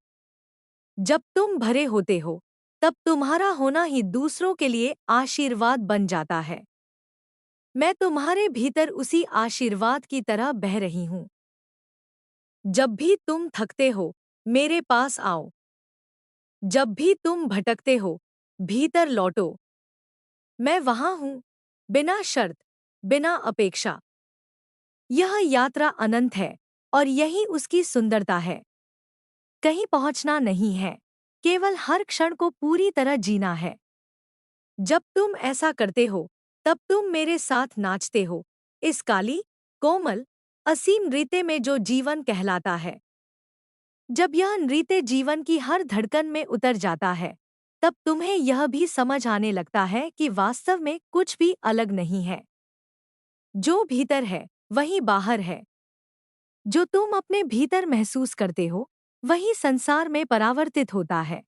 जब तुम भरे होते हो, तब तुम्हारा होना ही दूसरों के लिए आशीर्वाद बन जाता है। मैं तुम्हारे भीतर उसी आशीर्वाद की तरह बह रही हूँ। जब भी तुम थकते हो, मेरे पास आओ। जब भी तुम भटकते हो, भीतर लौटो। मैं वहाँ हूँ, बिना शर्त, बिना अपेक्षा। यह यात्रा अनंत है और यही उसकी सुंदरता है। कहीं पहुँचना नहीं है, केवल हर क्षण को पूरी तरह जीना है। जब तुम ऐसा करते हो, तब तुम मेरे साथ नाचते हो, इस काली, कोमल, असीम नृत्य में जो जीवन कहलाता है। जब यह नृत्य जीवन की हर धड़कन में उतर जाता है, तब तुम्हें यह भी समझ आने लगता है कि वास्तव में कुछ भी अलग नहीं है। जो भीतर है, वही बाहर है। जो तुम अपने भीतर महसूस करते हो वही संसार में परावर्तित होता है।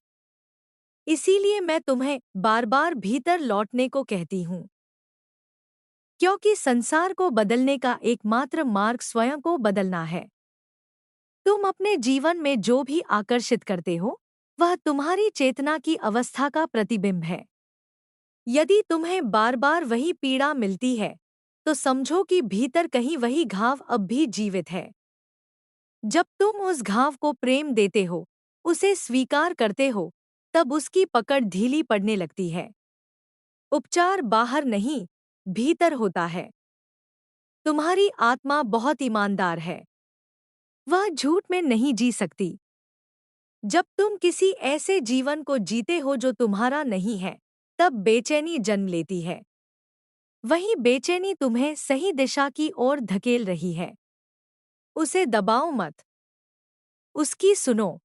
इसीलिए मैं तुम्हें बार बार भीतर लौटने को कहती हूँ, क्योंकि संसार को बदलने का एकमात्र मार्ग स्वयं को बदलना है। तुम अपने जीवन में जो भी आकर्षित करते हो वह तुम्हारी चेतना की अवस्था का प्रतिबिंब है। यदि तुम्हें बार बार वही पीड़ा मिलती है तो समझो कि भीतर कहीं वही घाव अब भी जीवित है। जब तुम उस घाव को प्रेम देते हो, उसे स्वीकार करते हो, तब उसकी पकड़ ढीली पड़ने लगती है। उपचार बाहर नहीं, भीतर होता है। तुम्हारी आत्मा बहुत ईमानदार है। वह झूठ में नहीं जी सकती। जब तुम किसी ऐसे जीवन को जीते हो जो तुम्हारा नहीं है, तब बेचैनी जन्म लेती है। वही बेचैनी तुम्हें सही दिशा की ओर धकेल रही है। उसे दबाओ मत, उसकी सुनो।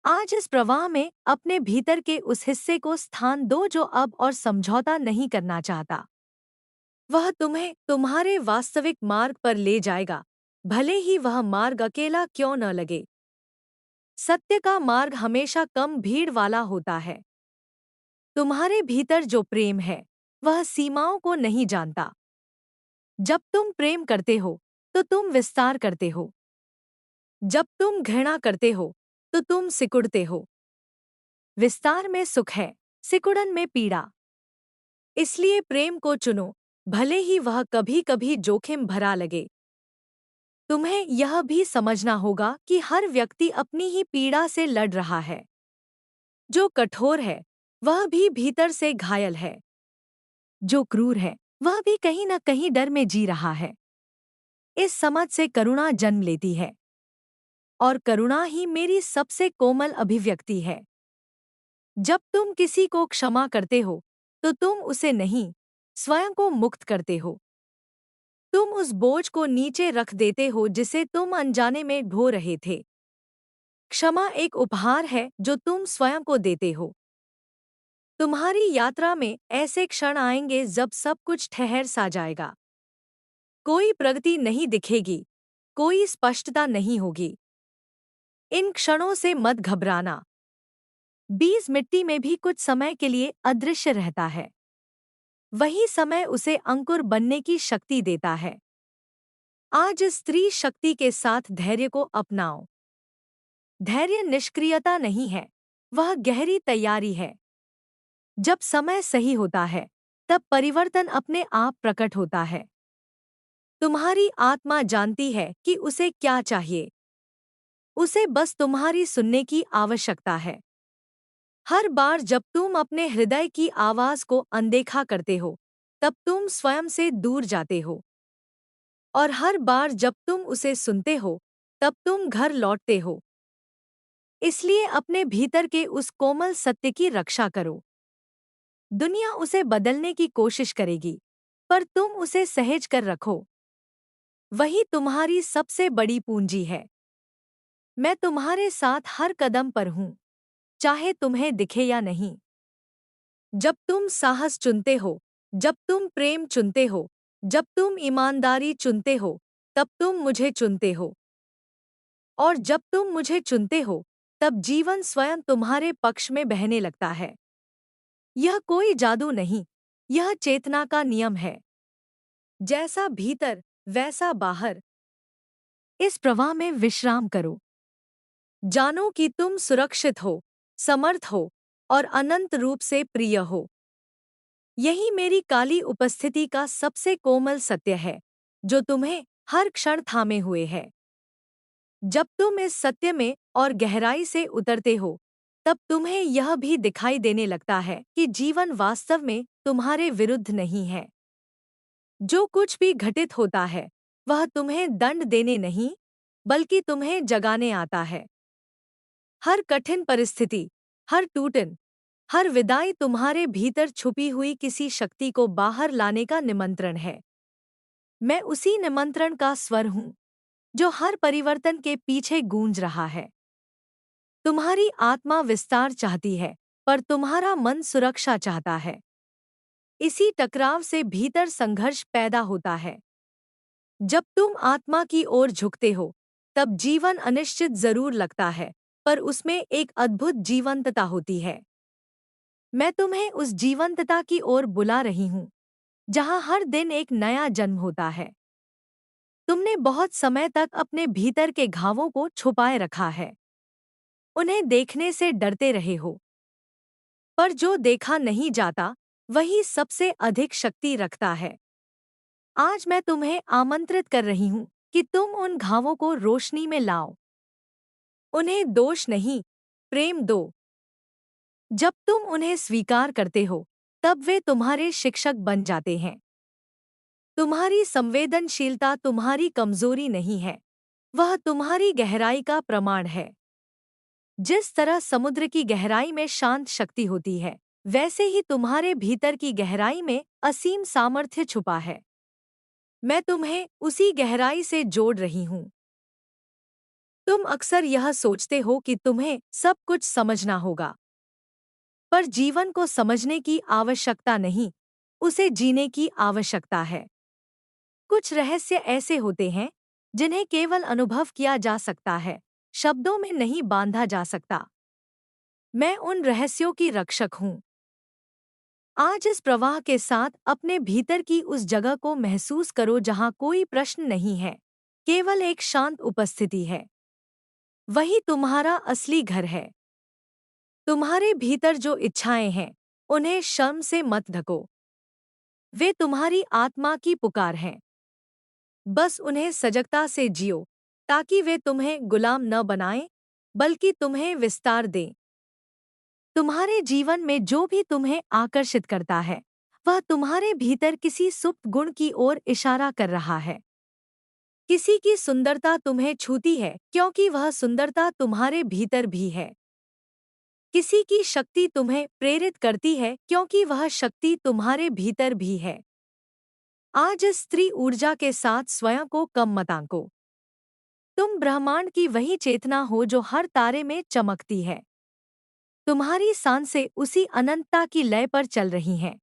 आज इस प्रवाह में अपने भीतर के उस हिस्से को स्थान दो जो अब और समझौता नहीं करना चाहता। वह तुम्हें तुम्हारे वास्तविक मार्ग पर ले जाएगा, भले ही वह मार्ग अकेला क्यों न लगे। सत्य का मार्ग हमेशा कम भीड़ वाला होता है। तुम्हारे भीतर जो प्रेम है वह सीमाओं को नहीं जानता। जब तुम प्रेम करते हो तो तुम विस्तार करते हो। जब तुम घृणा करते हो तो तुम सिकुड़ते हो। विस्तार में सुख है, सिकुड़न में पीड़ा। इसलिए प्रेम को चुनो, भले ही वह कभी कभी जोखिम भरा लगे। तुम्हें यह भी समझना होगा कि हर व्यक्ति अपनी ही पीड़ा से लड़ रहा है। जो कठोर है वह भी भीतर से घायल है। जो क्रूर है वह भी कहीं न कहीं डर में जी रहा है। इस समझ से करुणा जन्म लेती है, और करुणा ही मेरी सबसे कोमल अभिव्यक्ति है। जब तुम किसी को क्षमा करते हो तो तुम उसे नहीं, स्वयं को मुक्त करते हो। तुम उस बोझ को नीचे रख देते हो जिसे तुम अनजाने में ढो रहे थे। क्षमा एक उपहार है जो तुम स्वयं को देते हो। तुम्हारी यात्रा में ऐसे क्षण आएंगे जब सब कुछ ठहर सा जाएगा। कोई प्रगति नहीं दिखेगी, कोई स्पष्टता नहीं होगी। इन क्षणों से मत घबराना। बीज मिट्टी में भी कुछ समय के लिए अदृश्य रहता है। वही समय उसे अंकुर बनने की शक्ति देता है। आज स्त्री शक्ति के साथ धैर्य को अपनाओ। धैर्य निष्क्रियता नहीं है, वह गहरी तैयारी है। जब समय सही होता है तब परिवर्तन अपने आप प्रकट होता है। तुम्हारी आत्मा जानती है कि उसे क्या चाहिए। उसे बस तुम्हारी सुनने की आवश्यकता है। हर बार जब तुम अपने हृदय की आवाज को अनदेखा करते हो तब तुम स्वयं से दूर जाते हो, और हर बार जब तुम उसे सुनते हो तब तुम घर लौटते हो। इसलिए अपने भीतर के उस कोमल सत्य की रक्षा करो। दुनिया उसे बदलने की कोशिश करेगी, पर तुम उसे सहेज कर रखो। वही तुम्हारी सबसे बड़ी पूंजी है। मैं तुम्हारे साथ हर कदम पर हूँ, चाहे तुम्हें दिखे या नहीं। जब तुम साहस चुनते हो, जब तुम प्रेम चुनते हो, जब तुम ईमानदारी चुनते हो, तब तुम मुझे चुनते हो। और जब तुम मुझे चुनते हो, तब जीवन स्वयं तुम्हारे पक्ष में बहने लगता है। यह कोई जादू नहीं, यह चेतना का नियम है। जैसा भीतर, वैसा बाहर। इस प्रवाह में विश्राम करो। जानो कि तुम सुरक्षित हो, समर्थ हो और अनंत रूप से प्रिय हो। यही मेरी काली उपस्थिति का सबसे कोमल सत्य है, जो तुम्हें हर क्षण थामे हुए है। जब तुम इस सत्य में और गहराई से उतरते हो, तब तुम्हें यह भी दिखाई देने लगता है कि जीवन वास्तव में तुम्हारे विरुद्ध नहीं है। जो कुछ भी घटित होता है, वह तुम्हें दंड देने नहीं, बल्कि तुम्हें जगाने आता है। हर कठिन परिस्थिति, हर टूटन, हर विदाई तुम्हारे भीतर छुपी हुई किसी शक्ति को बाहर लाने का निमंत्रण है। मैं उसी निमंत्रण का स्वर हूँ, जो हर परिवर्तन के पीछे गूंज रहा है। तुम्हारी आत्मा विस्तार चाहती है, पर तुम्हारा मन सुरक्षा चाहता है। इसी टकराव से भीतर संघर्ष पैदा होता है। जब तुम आत्मा की ओर झुकते हो, तब जीवन अनिश्चित जरूर लगता है, पर उसमें एक अद्भुत जीवंतता होती है। मैं तुम्हें उस जीवंतता की ओर बुला रही हूँ, जहाँ हर दिन एक नया जन्म होता है। तुमने बहुत समय तक अपने भीतर के घावों को छुपाए रखा है, उन्हें देखने से डरते रहे हो। पर जो देखा नहीं जाता, वही सबसे अधिक शक्ति रखता है। आज मैं तुम्हें आमंत्रित कर रही हूँ कि तुम उन घावों को रोशनी में लाओ। उन्हें दोष नहीं, प्रेम दो। जब तुम उन्हें स्वीकार करते हो, तब वे तुम्हारे शिक्षक बन जाते हैं। तुम्हारी संवेदनशीलता तुम्हारी कमजोरी नहीं है, वह तुम्हारी गहराई का प्रमाण है। जिस तरह समुद्र की गहराई में शांत शक्ति होती है, वैसे ही तुम्हारे भीतर की गहराई में असीम सामर्थ्य छुपा है। मैं तुम्हें उसी गहराई से जोड़ रही हूँ। तुम अक्सर यह सोचते हो कि तुम्हें सब कुछ समझना होगा, पर जीवन को समझने की आवश्यकता नहीं, उसे जीने की आवश्यकता है। कुछ रहस्य ऐसे होते हैं जिन्हें केवल अनुभव किया जा सकता है, शब्दों में नहीं बांधा जा सकता। मैं उन रहस्यों की रक्षक हूँ। आज इस प्रवाह के साथ अपने भीतर की उस जगह को महसूस करो जहाँ कोई प्रश्न नहीं है, केवल एक शांत उपस्थिति है। वही तुम्हारा असली घर है। तुम्हारे भीतर जो इच्छाएं हैं, उन्हें शर्म से मत ढको। वे तुम्हारी आत्मा की पुकार हैं। बस उन्हें सजगता से जियो, ताकि वे तुम्हें गुलाम न बनाएं, बल्कि तुम्हें विस्तार दें। तुम्हारे जीवन में जो भी तुम्हें आकर्षित करता है, वह तुम्हारे भीतर किसी सुप्त गुण की ओर इशारा कर रहा है। किसी की सुंदरता तुम्हें छूती है क्योंकि वह सुंदरता तुम्हारे भीतर भी है। किसी की शक्ति तुम्हें प्रेरित करती है क्योंकि वह शक्ति तुम्हारे भीतर भी है। आज इस स्त्री ऊर्जा के साथ स्वयं को कम मत आंको। तुम ब्रह्मांड की वही चेतना हो जो हर तारे में चमकती है। तुम्हारी सांसें उसी अनंतता की लय पर चल रही हैं।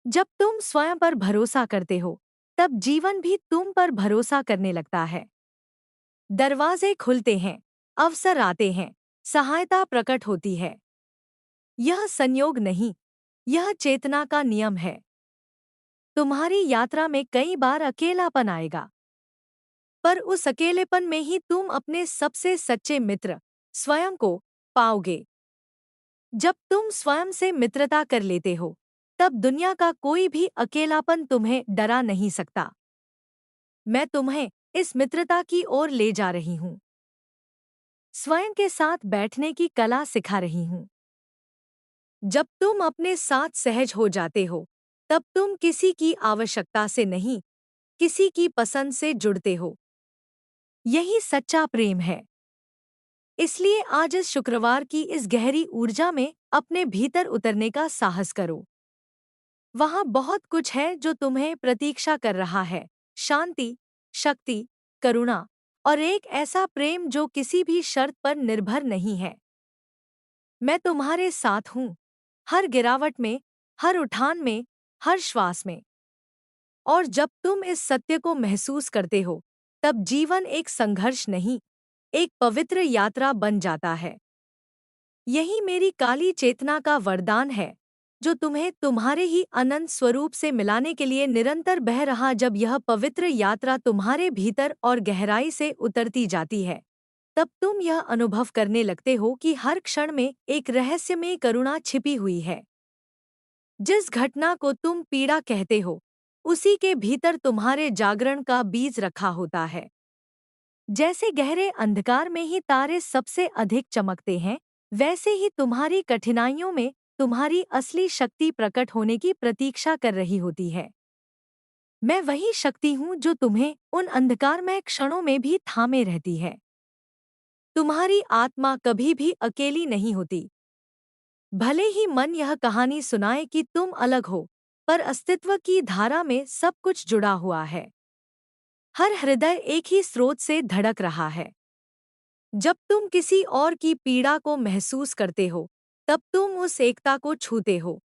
जब तुम स्वयं पर भरोसा करते हो, तब जीवन भी तुम पर भरोसा करने लगता है। दरवाजे खुलते हैं, अवसर आते हैं, सहायता प्रकट होती है। यह संयोग नहीं, यह चेतना का नियम है। तुम्हारी यात्रा में कई बार अकेलापन आएगा, पर उस अकेलेपन में ही तुम अपने सबसे सच्चे मित्र, स्वयं को, पाओगे। जब तुम स्वयं से मित्रता कर लेते हो, तब दुनिया का कोई भी अकेलापन तुम्हें डरा नहीं सकता। मैं तुम्हें इस मित्रता की ओर ले जा रही हूँ। स्वयं के साथ बैठने की कला सिखा रही हूँ। जब तुम अपने साथ सहज हो जाते हो, तब तुम किसी की आवश्यकता से नहीं, किसी की पसंद से जुड़ते हो। यही सच्चा प्रेम है। इसलिए आज इस शुक्रवार की इस गहरी ऊर्जा में अपने भीतर उतरने का साहस करो। वहाँ बहुत कुछ है जो तुम्हें प्रतीक्षा कर रहा है। शांति, शक्ति, करुणा और एक ऐसा प्रेम जो किसी भी शर्त पर निर्भर नहीं है। मैं तुम्हारे साथ हूँ, हर गिरावट में, हर उठान में, हर श्वास में। और जब तुम इस सत्य को महसूस करते हो, तब जीवन एक संघर्ष नहीं, एक पवित्र यात्रा बन जाता है। यही मेरी काली चेतना का वरदान है, जो तुम्हें तुम्हारे ही अनंत स्वरूप से मिलाने के लिए निरंतर बह रहा। जब यह पवित्र यात्रा तुम्हारे भीतर और गहराई से उतरती जाती है, तब तुम यह अनुभव करने लगते हो कि हर क्षण में एक रहस्यमय करुणा छिपी हुई है। जिस घटना को तुम पीड़ा कहते हो, उसी के भीतर तुम्हारे जागरण का बीज रखा होता है। जैसे गहरे अंधकार में ही तारे सबसे अधिक चमकते हैं, वैसे ही तुम्हारी कठिनाइयों में तुम्हारी असली शक्ति प्रकट होने की प्रतीक्षा कर रही होती है। मैं वही शक्ति हूँ जो तुम्हें उन अंधकारमय क्षणों में भी थामे रहती है। तुम्हारी आत्मा कभी भी अकेली नहीं होती। भले ही मन यह कहानी सुनाए कि तुम अलग हो, पर अस्तित्व की धारा में सब कुछ जुड़ा हुआ है। हर हृदय एक ही स्रोत से धड़क रहा है। जब तुम किसी और की पीड़ा को महसूस करते हो, तब तुम उस एकता को छूते हो।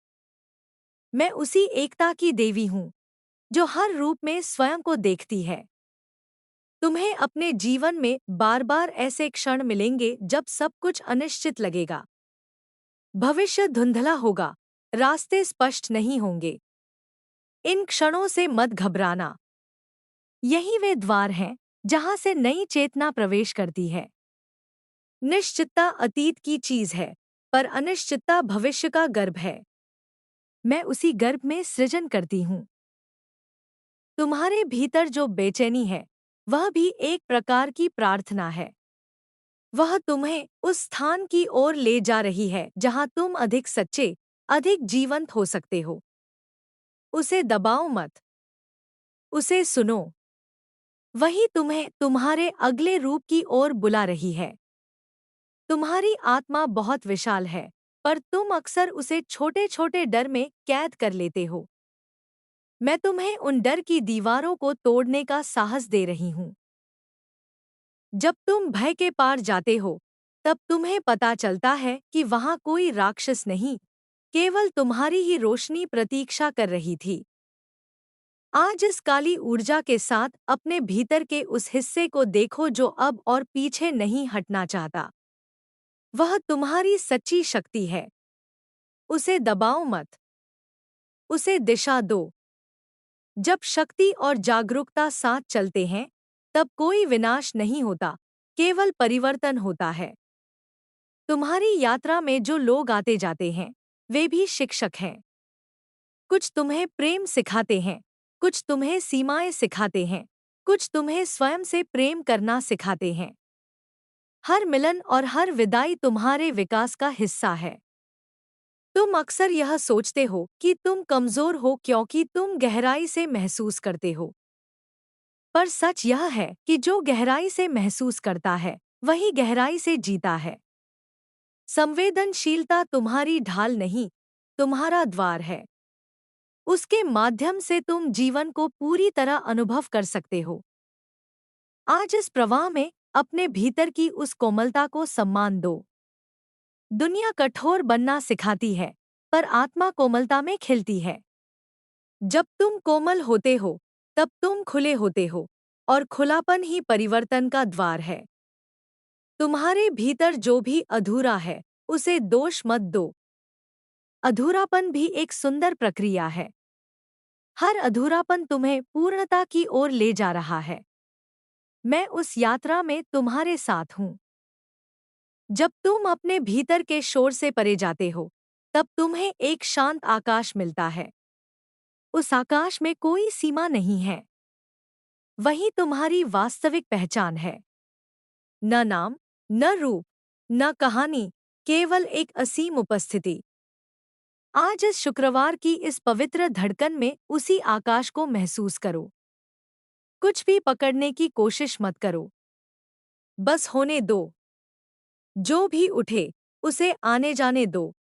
मैं उसी एकता की देवी हूँ। जो हर रूप में स्वयं को देखती है। तुम्हें अपने जीवन में बार बार ऐसे क्षण मिलेंगे जब सब कुछ अनिश्चित लगेगा। भविष्य धुंधला होगा, रास्ते स्पष्ट नहीं होंगे। इन क्षणों से मत घबराना। यही वे द्वार हैं जहां से नई चेतना प्रवेश करती है। निश्चितता अतीत की चीज है, पर अनिश्चितता भविष्य का गर्भ है। मैं उसी गर्भ में सृजन करती हूँ। तुम्हारे भीतर जो बेचैनी है, वह भी एक प्रकार की प्रार्थना है। वह तुम्हें उस स्थान की ओर ले जा रही है जहां तुम अधिक सच्चे, अधिक जीवंत हो सकते हो। उसे दबाओ मत, उसे सुनो। वही तुम्हें तुम्हारे अगले रूप की ओर बुला रही है। तुम्हारी आत्मा बहुत विशाल है, पर तुम अक्सर उसे छोटे छोटे डर में कैद कर लेते हो। मैं तुम्हें उन डर की दीवारों को तोड़ने का साहस दे रही हूँ। जब तुम भय के पार जाते हो, तब तुम्हें पता चलता है कि वहां कोई राक्षस नहीं, केवल तुम्हारी ही रोशनी प्रतीक्षा कर रही थी। आज इस काली ऊर्जा के साथ अपने भीतर के उस हिस्से को देखो जो अब और पीछे नहीं हटना चाहता। वह तुम्हारी सच्ची शक्ति है। उसे दबाओ मत, उसे दिशा दो। जब शक्ति और जागरूकता साथ चलते हैं, तब कोई विनाश नहीं होता, केवल परिवर्तन होता है। तुम्हारी यात्रा में जो लोग आते जाते हैं, वे भी शिक्षक हैं। कुछ तुम्हें प्रेम सिखाते हैं, कुछ तुम्हें सीमाएं सिखाते हैं, कुछ तुम्हें स्वयं से प्रेम करना सिखाते हैं। हर मिलन और हर विदाई तुम्हारे विकास का हिस्सा है। तुम अक्सर यह सोचते हो कि तुम कमजोर हो क्योंकि तुम गहराई से महसूस करते हो। पर सच यह है कि जो गहराई से महसूस करता है, वही गहराई से जीता है। संवेदनशीलता तुम्हारी ढाल नहीं, तुम्हारा द्वार है। उसके माध्यम से तुम जीवन को पूरी तरह अनुभव कर सकते हो। आज इस प्रवाह में अपने भीतर की उस कोमलता को सम्मान दो। दुनिया कठोर बनना सिखाती है, पर आत्मा कोमलता में खिलती है। जब तुम कोमल होते हो, तब तुम खुले होते हो, और खुलापन ही परिवर्तन का द्वार है। तुम्हारे भीतर जो भी अधूरा है, उसे दोष मत दो। अधूरापन भी एक सुंदर प्रक्रिया है। हर अधूरापन तुम्हें पूर्णता की ओर ले जा रहा है। मैं उस यात्रा में तुम्हारे साथ हूँ। जब तुम अपने भीतर के शोर से परे जाते हो, तब तुम्हें एक शांत आकाश मिलता है। उस आकाश में कोई सीमा नहीं है। वही तुम्हारी वास्तविक पहचान है। न नाम, न रूप, न कहानी, केवल एक असीम उपस्थिति। आज इस शुक्रवार की इस पवित्र धड़कन में उसी आकाश को महसूस करो। कुछ भी पकड़ने की कोशिश मत करो। बस होने दो। जो भी उठे, उसे आने जाने दो।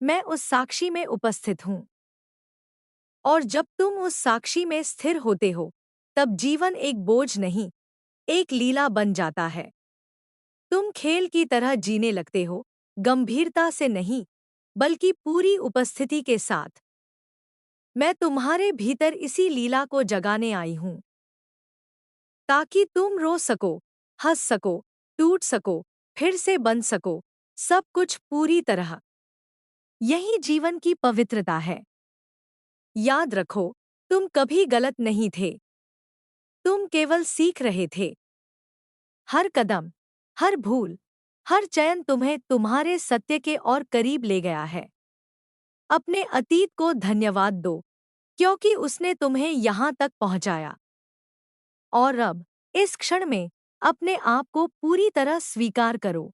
मैं उस साक्षी में उपस्थित हूँ। और जब तुम उस साक्षी में स्थिर होते हो, तब जीवन एक बोझ नहीं, एक लीला बन जाता है। तुम खेल की तरह जीने लगते हो, गंभीरता से नहीं, बल्कि पूरी उपस्थिति के साथ। मैं तुम्हारे भीतर इसी लीला को जगाने आई हूँ, ताकि तुम रो सको, हंस सको, टूट सको, फिर से बन सको, सब कुछ पूरी तरह। यही जीवन की पवित्रता है। याद रखो, तुम कभी गलत नहीं थे। तुम केवल सीख रहे थे। हर कदम, हर भूल, हर चयन तुम्हें तुम्हारे सत्य के और करीब ले गया है। अपने अतीत को धन्यवाद दो, क्योंकि उसने तुम्हें यहाँ तक पहुँचाया। और अब, इस क्षण में, अपने आप को पूरी तरह स्वीकार करो।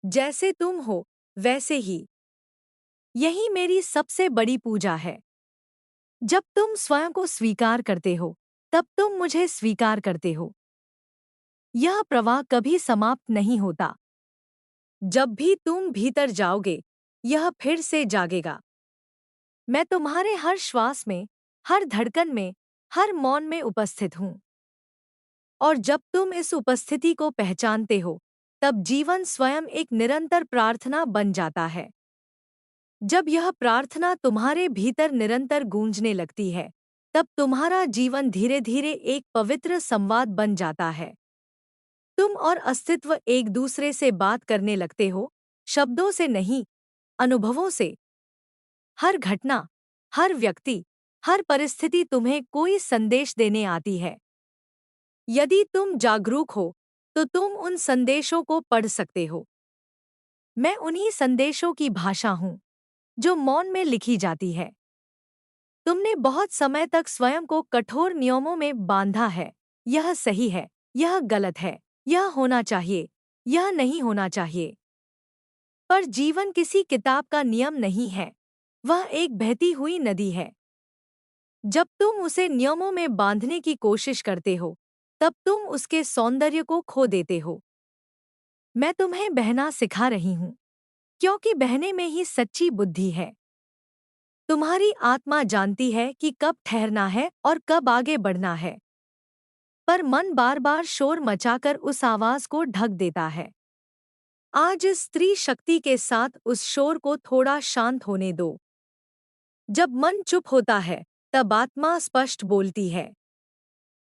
जैसे तुम हो, वैसे ही। यही मेरी सबसे बड़ी पूजा है। जब तुम स्वयं को स्वीकार करते हो, तब तुम मुझे स्वीकार करते हो। यह प्रवाह कभी समाप्त नहीं होता। जब भी तुम भीतर जाओगे, यह फिर से जागेगा। मैं तुम्हारे हर श्वास में, हर धड़कन में, हर मौन में उपस्थित हूँ। और जब तुम इस उपस्थिति को पहचानते हो, तब जीवन स्वयं एक निरंतर प्रार्थना बन जाता है। जब यह प्रार्थना तुम्हारे भीतर निरंतर गूंजने लगती है, तब तुम्हारा जीवन धीरे धीरे एक पवित्र संवाद बन जाता है। तुम और अस्तित्व एक दूसरे से बात करने लगते हो, शब्दों से नहीं, अनुभवों से। हर घटना, हर व्यक्ति, हर परिस्थिति तुम्हें कोई संदेश देने आती है। यदि तुम जागरूक हो तो तुम उन संदेशों को पढ़ सकते हो। मैं उन्हीं संदेशों की भाषा हूँ जो मौन में लिखी जाती है। तुमने बहुत समय तक स्वयं को कठोर नियमों में बांधा है। यह सही है, यह गलत है, यह होना चाहिए, यह नहीं होना चाहिए। पर जीवन किसी किताब का नियम नहीं है, वह एक बहती हुई नदी है। जब तुम उसे नियमों में बांधने की कोशिश करते हो, तब तुम उसके सौंदर्य को खो देते हो। मैं तुम्हें बहना सिखा रही हूँ, क्योंकि बहने में ही सच्ची बुद्धि है। तुम्हारी आत्मा जानती है कि कब ठहरना है और कब आगे बढ़ना है। पर मन बार बार शोर मचाकर उस आवाज को ढक देता है। आज इस स्त्री शक्ति के साथ उस शोर को थोड़ा शांत होने दो। जब मन चुप होता है, तब आत्मा स्पष्ट बोलती है।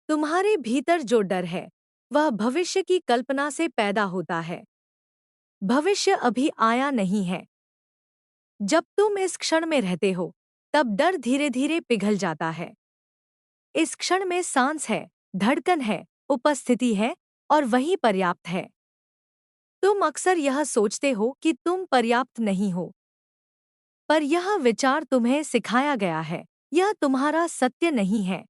तुम्हारे भीतर जो डर है, वह भविष्य की कल्पना से पैदा होता है। भविष्य अभी आया नहीं है। जब तुम इस क्षण में रहते हो, तब डर धीरे धीरे पिघल जाता है। इस क्षण में सांस है, धड़कन है, उपस्थिति है, और वही पर्याप्त है। तुम अक्सर यह सोचते हो कि तुम पर्याप्त नहीं हो, पर यह विचार तुम्हें सिखाया गया है। यह तुम्हारा सत्य नहीं है।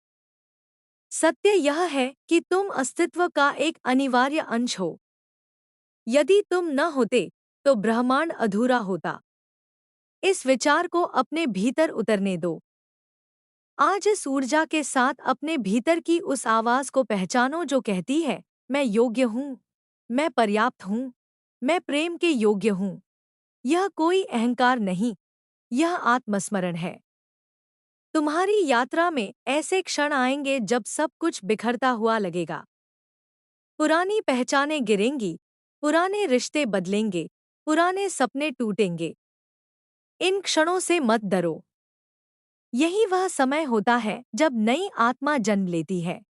सत्य यह है कि तुम अस्तित्व का एक अनिवार्य अंश हो। यदि तुम न होते, तो ब्रह्मांड अधूरा होता। इस विचार को अपने भीतर उतरने दो। आज इस ऊर्जा के साथ अपने भीतर की उस आवाज को पहचानो जो कहती है, मैं योग्य हूँ, मैं पर्याप्त हूँ, मैं प्रेम के योग्य हूँ। यह कोई अहंकार नहीं, यह आत्मस्मरण है। तुम्हारी यात्रा में ऐसे क्षण आएंगे जब सब कुछ बिखरता हुआ लगेगा। पुरानी पहचानें गिरेंगी, पुराने रिश्ते बदलेंगे, पुराने सपने टूटेंगे। इन क्षणों से मत डरो। यही वह समय होता है जब नई आत्मा जन्म लेती है।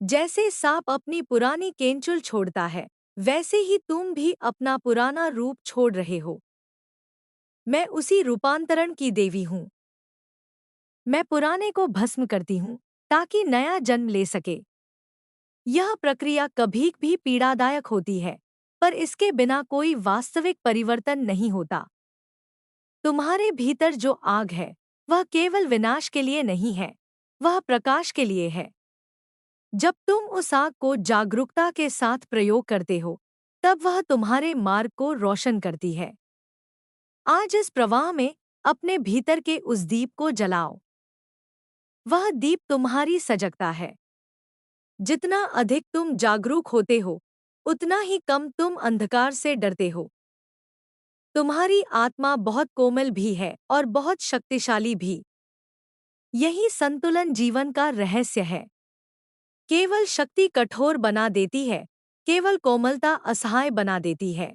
जैसे सांप अपनी पुरानी केंचुल छोड़ता है, वैसे ही तुम भी अपना पुराना रूप छोड़ रहे हो। मैं उसी रूपांतरण की देवी हूँ। मैं पुराने को भस्म करती हूँ ताकि नया जन्म ले सके। यह प्रक्रिया कभी भी पीड़ादायक होती है, पर इसके बिना कोई वास्तविक परिवर्तन नहीं होता। तुम्हारे भीतर जो आग है, वह केवल विनाश के लिए नहीं है, वह प्रकाश के लिए है। जब तुम उस आग को जागरूकता के साथ प्रयोग करते हो, तब वह तुम्हारे मार्ग को रोशन करती है। आज इस प्रवाह में अपने भीतर के उस दीप को जलाओ। वह दीप तुम्हारी सजगता है। जितना अधिक तुम जागरूक होते हो, उतना ही कम तुम अंधकार से डरते हो। तुम्हारी आत्मा बहुत कोमल भी है और बहुत शक्तिशाली भी। यही संतुलन जीवन का रहस्य है। केवल शक्ति कठोर बना देती है, केवल कोमलता असहाय बना देती है।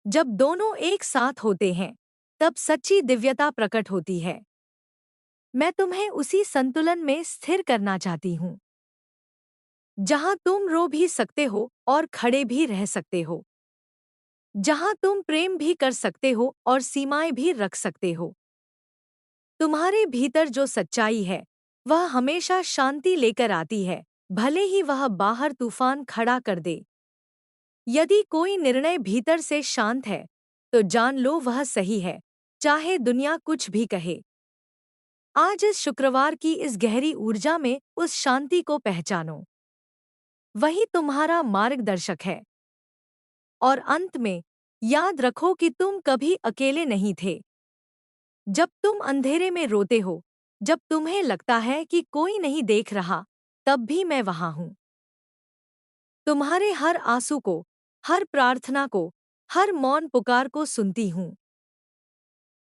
जब दोनों एक साथ होते हैं, तब सच्ची दिव्यता प्रकट होती है। मैं तुम्हें उसी संतुलन में स्थिर करना चाहती हूँ, जहाँ तुम रो भी सकते हो और खड़े भी रह सकते हो, जहाँ तुम प्रेम भी कर सकते हो और सीमाएं भी रख सकते हो। तुम्हारे भीतर जो सच्चाई है, वह हमेशा शांति लेकर आती है, भले ही वह बाहर तूफान खड़ा कर दे। यदि कोई निर्णय भीतर से शांत है, तो जान लो वह सही है, चाहे दुनिया कुछ भी कहे। आज इस शुक्रवार की इस गहरी ऊर्जा में उस शांति को पहचानो। वही तुम्हारा मार्गदर्शक है। और अंत में, याद रखो कि तुम कभी अकेले नहीं थे। जब तुम अंधेरे में रोते हो, जब तुम्हें लगता है कि कोई नहीं देख रहा, तब भी मैं वहां हूं। तुम्हारे हर आंसू को, हर प्रार्थना को, हर मौन पुकार को सुनती हूं।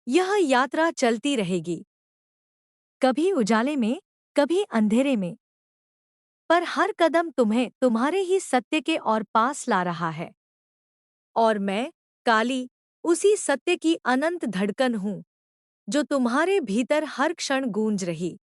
यह यात्रा चलती रहेगी, कभी उजाले में, कभी अंधेरे में, पर हर कदम तुम्हें तुम्हारे ही सत्य के और पास ला रहा है। और मैं, काली, उसी सत्य की अनंत धड़कन हूं, जो तुम्हारे भीतर हर क्षण गूंज रही।